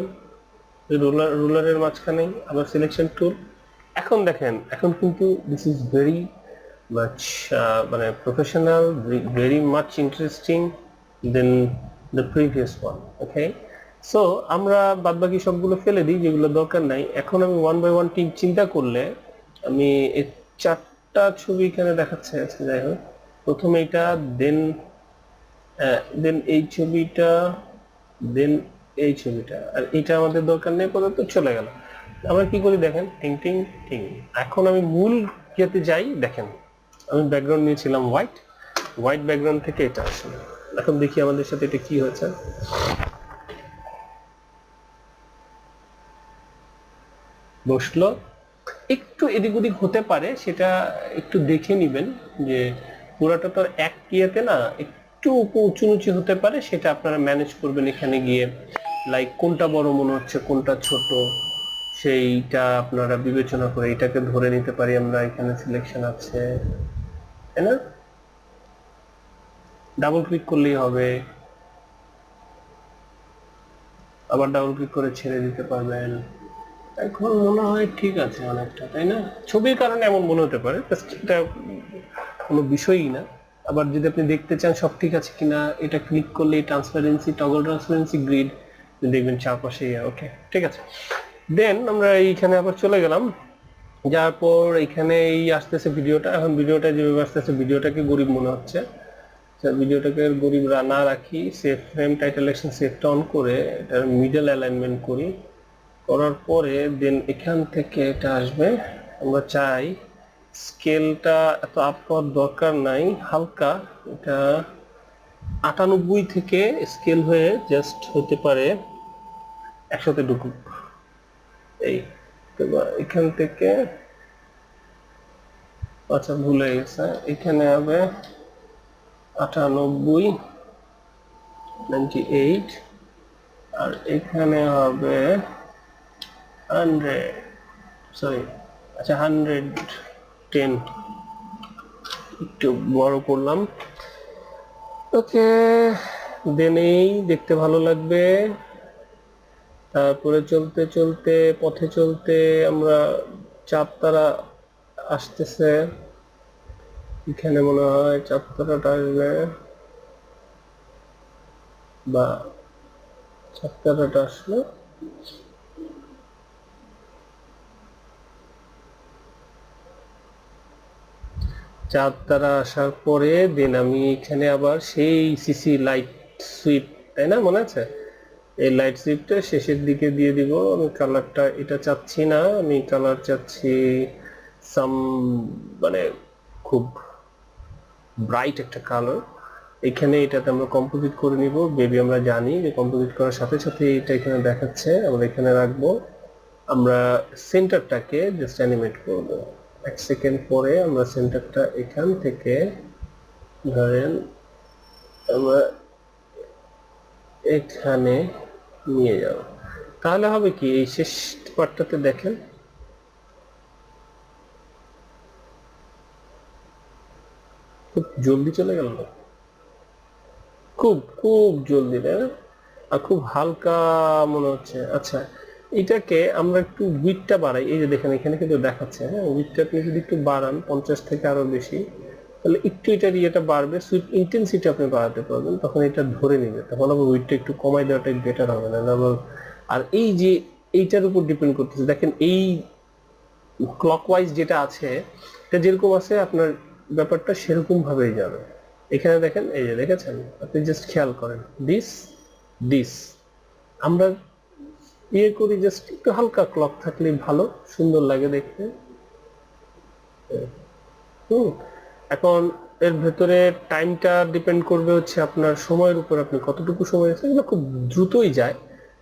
রুলারের মাঝখানে, আবার সিলেকশন টুল। এখন দেখেন, এখন কিন্তু দিস ইজ ভেরি মাচ মানে professional, very much interesting than the previous one. Okay, so আমরা বাদবাকি সবগুলো ফেলে দিই যেগুলো দরকার নাই। এখন আমি ওয়ান বাই ওয়ান চিন্তা করলে আমি এই চারটা ছবি এখানে দেখাচ্ছে। আচ্ছা, যাই হোক, প্রথমে এটা, দেন এই ছবিটা, দেন এই ছবিটা, আর এটা আমাদের দরকার নেই, পর্যন্ত চলে গেল। আমরা কি করি দেখেন, টিং টিং টিং। এখন আমি মূল ইয়েতে যাই। দেখেন আমি ব্যাকগ্রাউন্ড নিয়েছিলাম হোয়াইট ব্যাকগ্রাউন্ড থেকে এটা আসলে। এখন দেখি আমাদের সাথে এটা কি হয়েছে। বসলো, একটু এদিক ওদিক হতে পারে, সেটা একটু দেখে নিবেন যে পুরাটা তো এক ইয়েতে না, একটু উঁচু নিচু হতে পারে, সেটা আপনারা ম্যানেজ করবেন এখানে গিয়ে। লাইক কোনটা বড় মনে হচ্ছে কোনটা ছোট সেইটা আপনারা বিবেচনা করে এটাকে ধরে নিতে পারি আমরা। এখানে সিলেকশন আছে, তাই না? ডাবল ক্লিক করলেই হবে, আবার ডাবল ক্লিক করে ছেড়ে দিতে পারবেন। এখন মনে হয় ঠিক আছে অনেকটা, তাই না? ছবির কারণে এমন মনে হতে পারে, এটা কোনো বিষয়ই না। আবার যদি আপনি দেখতে চান সব ঠিক আছে কিনা, এটা ক্লিক করলে ট্রান্সপারেন্সি, টগল ট্রান্সপারেন্সি গ্রিড দেখবেন চারপাশে। ওকে, ঠিক আছে। দেন আমরা এইখানে আবার চলে গেলাম, যাওয়ার পর এখানে এই আসতেছে ভিডিওটা। এখন ভিডিওটা যেভাবে আসতেছে ভিডিওটাকে গরিব মনে হচ্ছে, ভিডিওটাকে গরিব না রাখি, সেভ ফ্রেম টাইটেল অ্যাকশন সেভটা অন করে এটার মিডল অ্যালাইনমেন্ট করি। করার পরে দেন এখান থেকে এটা আসবে। আমরা চাই স্কেলটা এত আপ করার দরকার নাই, হালকা এটা 98 থেকে স্কেল হয়ে জাস্ট হতে পারে 100-তে ঢুকুক। এই এখান থেকে, আচ্ছা ভুল হয়ে গেছে, এখানে হবে 98, 98, আর এখানে হবে 100, সরি, আচ্ছা 110, একটু বড় করলাম। ওকে, দেন এই দেখতে ভালো লাগবে। তারপরে চলতে চলতে, পথে চলতে আমরা চাঁদ তারা আসতেছে, এখানে মনে হয় চাঁদ তারাটা আসবে, বা চাঁদ তারাটা আসলো। চাঁদ তারা আসার পরে দেন আমি এখানে আবার সেই সিসি লাইট সুইপ, তাই না, মনে আছে? এই লাইট সুইপটা শেষের দিকে দিয়ে দিব। আমি কালারটা এটা চাচ্ছি না, আমি কালার চাচ্ছি সাম, মানে খুব ব্রাইট একটা কালার। এখানে এটাতে আমরা কম্পোজিট করে নিব। বেবি আমরা জানি যে কম্পোজিট করার সাথে সাথে এটা এখানে দেখাচ্ছে, আমরা এখানে রাখবো। আমরা সেন্টারটাকে জাস্ট অ্যানিমেট করব। 1 সেকেন্ড পরে আমরা সেন্টারটা এখান থেকে ধরেন আমরা এখানে নিয়ে যাব। তাহলে হবে কি, এই শেষ পার্টটাতে দেখেন খুব জলদি চলে গেল, খুব খুব জলদি, তাই না? আর খুব হালকা মনে হচ্ছে। আচ্ছা, এটাকে আমরা একটু উইডথটা বাড়াই। এই যে দেখেন এখানে কিন্তু দেখাচ্ছে, হ্যাঁ, উইডথটা আপনি যদি একটু বাড়ান 50 থেকে আরো বেশি, তাহলে একটু এটার ইয়েটা বাড়বে, সুইট ইন্টেন্সিটি আপনি বাড়াতে পারবেন, তখন এটা ধরে নেবে, তখন আবার ওয়েটটা একটু কমাই দেওয়াটাই বেটার হবে না আবার। আর এই যে এইটার উপর ডিপেন্ড করতেছে, দেখেন এই ক্লকওয়াইজ যেটা আছে এটা যেরকম আছে আপনার ব্যাপারটা সেরকম ভাবেই যাবে। এখানে দেখেন, এই যে দেখেছেন, আপনি জাস্ট খেয়াল করেন, দিস দিস আমরা ইয়ে করি, জাস্ট একটু হালকা ক্লক থাকলে ভালো, সুন্দর লাগে দেখতে। এখন এর ভেতরে টাইমটা ডিপেন্ড করবে হচ্ছে আপনার সময়ের উপর, আপনি কতটুকু সময় আছে, এগুলো খুব দ্রুতই যায়,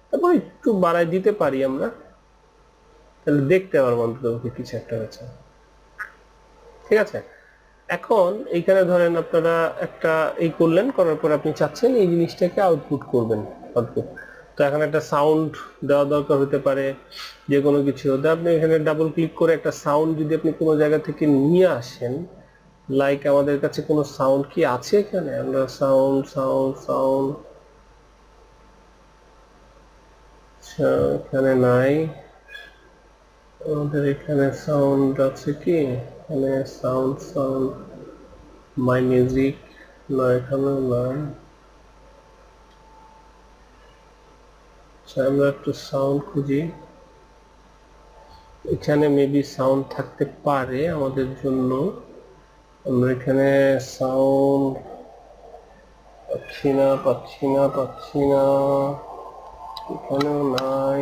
তারপর একটু বাড়ায় দিতে পারি আমরা, তাহলে দেখতে পারবো অন্তত কিছু একটা হয়েছে। ঠিক আছে, এখন এইখানে ধরেন আপনারা একটা এই করলেন, করার পর আপনি চাচ্ছেন এই জিনিসটাকে আউটপুট করবেন, আউটপুট। তো এখন একটা সাউন্ড দেওয়া দরকার হতে পারে, যে কোনো কিছু হতে, আপনি এখানে ডাবল ক্লিক করে একটা সাউন্ড যদি আপনি কোনো জায়গা থেকে নিয়ে আসেন, লাইক আমাদের কাছে কোনো সাউন্ড কি আছে এখানে, আমরা সাউন্ড সাউন্ড সাউন্ড এখানে নাই, আমাদের এখানে সাউন্ড আছে কি, এখানে সাউন্ড সাউন্ড মাই মিউজিক না, এখানে নাই। আমরা একটু সাউন্ড খুঁজি, এখানে মেবি সাউন্ড থাকতে পারে আমাদের জন্য, আমরা এখানে সাউন্ড পাচ্ছি না, এখানেও নাই,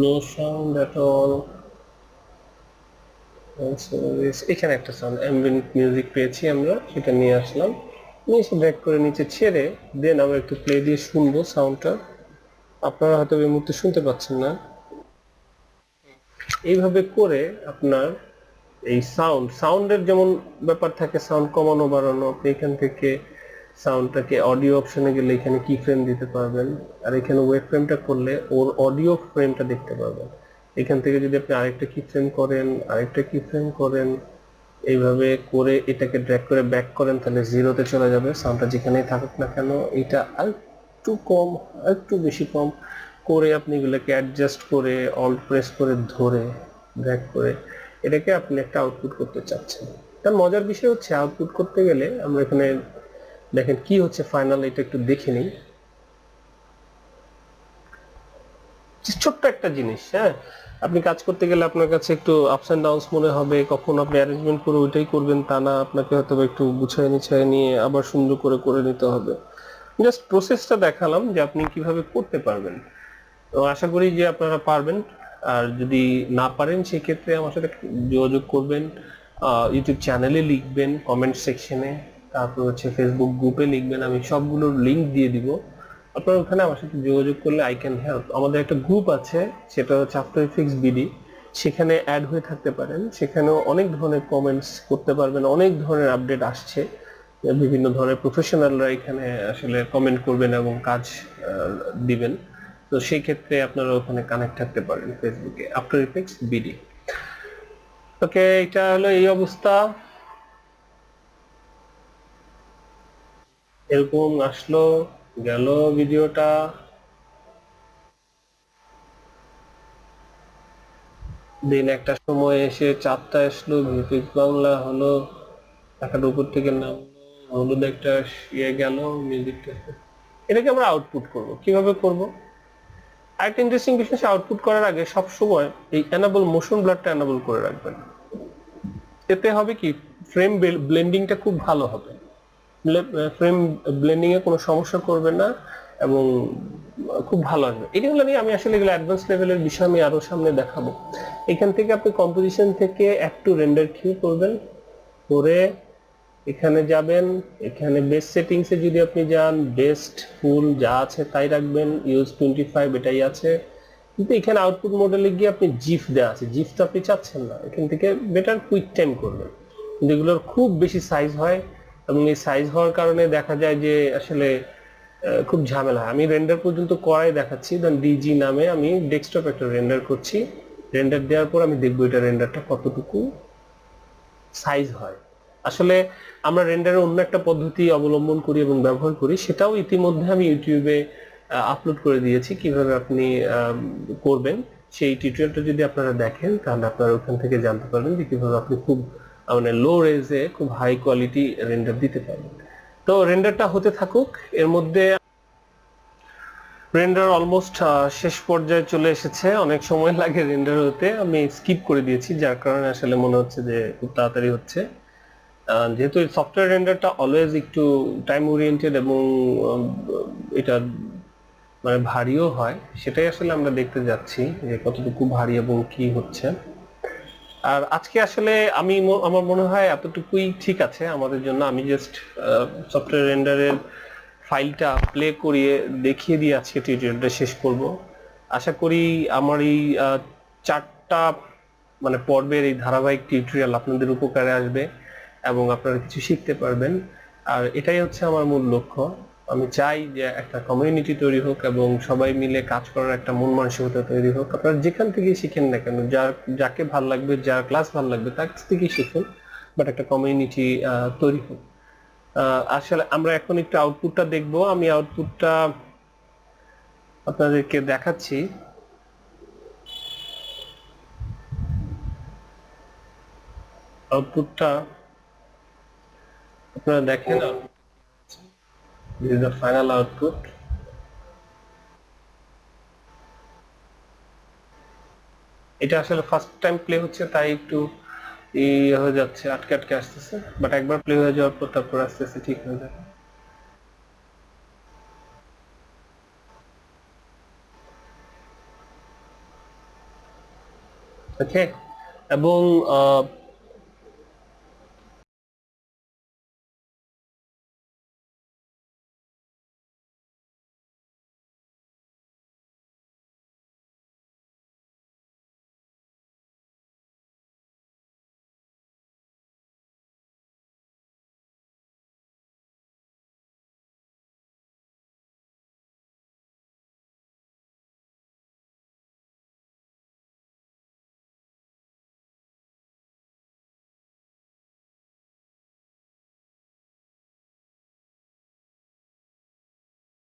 নো সাউন্ড এট অল। এখানে একটা সাউন্ড অ্যাম্বিয়েন্ট মিউজিক পেয়েছি আমরা, সেটা নিয়ে আসলাম, নিয়ে এসে ব্যাক করে নিচে ছেড়ে দেন আমরা একটু প্লে দিয়ে শুনবো সাউন্ডটা, আপনারা হয়তো এই মুহূর্তে শুনতে পাচ্ছেন না। এইভাবে করে আপনার এই সাউন্ডের যেমন ব্যাপার থাকে, সাউন্ড কমানো বাড়ানো, আপনি এখান থেকে সাউন্ডটাকে অডিও অপশনে গেলে এখানে কি ফ্রেম দিতে পারবেন, আর এখানে ওয়েভ ফ্রেমটা করলে ওর অডিও ফ্রেমটা দেখতে পারবেন। এখান থেকে যদি আপনি আরেকটা কি ফ্রেম করেন, আরেকটা কি ফ্রেম করেন, এইভাবে করে এটাকে ড্র্যাগ করে ব্যাক করেন, তাহলে জিরোতে চলে যাবে, সাউন্ডটা যেখানেই থাকুক না কেন। এটা আরেকটু কম, আরেকটু বেশি কম করে আপনি এগুলোকে অ্যাডজাস্ট করে অল্ট প্রেস করে ধরে ড্র্যাগ করে এটাকে আপনি একটা আউটপুট করতে চাচ্ছেন। তার মজার বিষয় হচ্ছে আউটপুট করতে গেলে আমরা এখানে দেখেন কি হচ্ছে ফাইনাল, এটা একটু দেখে নিই। ছোট্ট একটা জিনিস, হ্যাঁ, আপনি কাজ করতে গেলে আপনার কাছে একটু আপস এন্ড ডাউনস মনে হবে, কখন আপনি অ্যারেঞ্জমেন্ট করে ওইটাই করবেন তা না, আপনাকে হয়তো একটু গুছায় নিয়ে আবার সুন্দর করে করে নিতে হবে। জাস্ট প্রসেসটা দেখালাম যে আপনি কিভাবে করতে পারবেন, তো আশা করি যে আপনারা পারবেন। আর যদি না পারেন সেক্ষেত্রে আমার সাথে যোগাযোগ করবেন, ইউটিউব চ্যানেলে লিখবেন কমেন্ট সেকশনে, তারপর হচ্ছে ফেসবুক গ্রুপে লিখবেন, আমি সবগুলোর লিংক দিয়ে দিব, আপনারা ওখানে আমার সাথে যোগাযোগ করলে আই ক্যান হেল্প। আমাদের একটা গ্রুপ আছে, সেটা হচ্ছে আফটার ইফেক্টস বিডি, সেখানে অ্যাড হয়ে থাকতে পারেন, সেখানেও অনেক ধরনের কমেন্টস করতে পারবেন, অনেক ধরনের আপডেট আসছে, বিভিন্ন ধরনের প্রফেশনালরা এখানে আসলে কমেন্ট করবেন এবং কাজ দিবেন, তো সেই ক্ষেত্রে আপনারা ওখানে কানেক্ট থাকতে পারেন ফেসবুকে আফটার ইফেক্টস বিডি। ওকে, এটা হলো এই অবস্থা, এরকম আসলো গেল ভিডিওটা, দিন একটা সময় এসে 4টা আসলো, ভিফিক্স বাংলা হলো, টাকার উপর থেকে নামলো, হলুদ একটা ইয়ে গেল মিউজিকটা। এটাকে আমরা আউটপুট করব, কিভাবে করব? আরেকটা ইন্টারেস্টিং বিষয়, আউটপুট করার আগে সব সময় এই এনাবল মোশন ব্লারটা এনাবল করে রাখবেন, এতে হবে কি ফ্রেম ব্লেন্ডিংটা খুব ভালো হবে, ফ্রেম ব্লেন্ডিং এ কোনো সমস্যা করবে না এবং খুব ভালো আসবে। এগুলো নিয়ে আমি আসলে এগুলো অ্যাডভান্স লেভেলের বিষয় আমি আরো সামনে দেখাবো। এখান থেকে আপনি কম্পোজিশন থেকে অ্যাড টু রেন্ডার কিউ করবেন, করে এখানে যাবেন, এখানে বেস সেটিংসে যদি আপনি যান, বেস্ট ফুল যা আছে তাই রাখবেন, ইউজ 25 এটাই আছে, কিন্তু এখানে আউটপুট মডেলে গিয়ে আপনি জিফ দেওয়া আছে, জিফ তো আপনি চাচ্ছেন না, এখান থেকে বেটার কুইক টাইম করবেন, যেগুলোর খুব বেশি সাইজ হয় এবং এই সাইজ হওয়ার কারণে দেখা যায় যে আসলে খুব ঝামেলা হয়। আমি রেন্ডার পর্যন্ত করাই দেখাচ্ছি, দেন ডিজি নামে আমি ডেস্কটপ একটা রেন্ডার করছি, রেন্ডার দেওয়ার পর আমি দেখবো এটা রেন্ডারটা কতটুকু সাইজ হয়। আসলে আমরা রেন্ডারের অন্য একটা পদ্ধতি অবলম্বন করি এবং ব্যবহার করি, সেটাও ইতিমধ্যে আমি ইউটিউবে আপলোড করে দিয়েছি কিভাবে আপনি করবেন, সেই টিউটোরিয়ালটা যদি আপনারা দেখেন তাহলে আপনারা ওখান থেকে জানতে পারবেন যে কিভাবে আপনি খুব মানে লো রেজে খুব হাই কোয়ালিটি রেন্ডার দিতে পারবেন। তো রেন্ডারটা হতে থাকুক, এর মধ্যে রেন্ডার অলমোস্ট শেষ পর্যায়ে চলে এসেছে। অনেক সময় লাগে রেন্ডার হতে, আমি স্কিপ করে দিয়েছি যার কারণে আসলে মনে হচ্ছে যে খুব তাড়াতাড়ি হচ্ছে। যেহেতু সফটওয়্যার রেন্ডারটা অলওয়েজ একটু টাইম ওরিয়েন্টেড এবং এটা মানে ভারীও হয়, সেটাই আসলে আমরা দেখতে যাচ্ছি যে কতটুকু ভারী এবং কি হচ্ছে। আর আজকে আসলে আমার মনে হয় এতটুকুই ঠিক আছে আমাদের জন্য। আমি জাস্ট সফটওয়্যার রেন্ডারের ফাইলটা প্লে করিয়ে দেখিয়ে দিয়ে আজকে টিউটোরিয়ালটা শেষ করব। আশা করি আমার এই 4টা মানে পর্বের এই ধারাবাহিক টিউটোরিয়াল আপনাদের উপকারে আসবে এবং আপনারা কিছু শিখতে পারবেন। আর এটাই হচ্ছে আমার মূল লক্ষ্য। আমি চাই যে একটা কমিউনিটি তৈরি হোক এবং সবাই মিলে কাজ করার একটা মন মানসিকতা তৈরি হোক। আপনারা যেখান থেকেই শিখেন না কেন, যাকে ভাল লাগবে, যার ক্লাস ভাল লাগবে তার কাছ থেকেই শিখুন, বাট একটা কমিউনিটি তৈরি হোক। আসলে আমরা এখন একটু আউটপুটটা দেখব। আমি আউটপুটটা আপনাদেরকে দেখাচ্ছি। আউটপুটটা আপনারা দেখেন, this is the final output. এটা আসলে ফার্স্ট টাইম প্লে হচ্ছে তাই একটু হয়ে যাচ্ছে, আটকে আটকে আসতেছে, বাট একবার প্লে হয়ে যাওয়ার পর তারপর আস্তে আস্তে ঠিক হয়ে যাবে। ওকে, এবং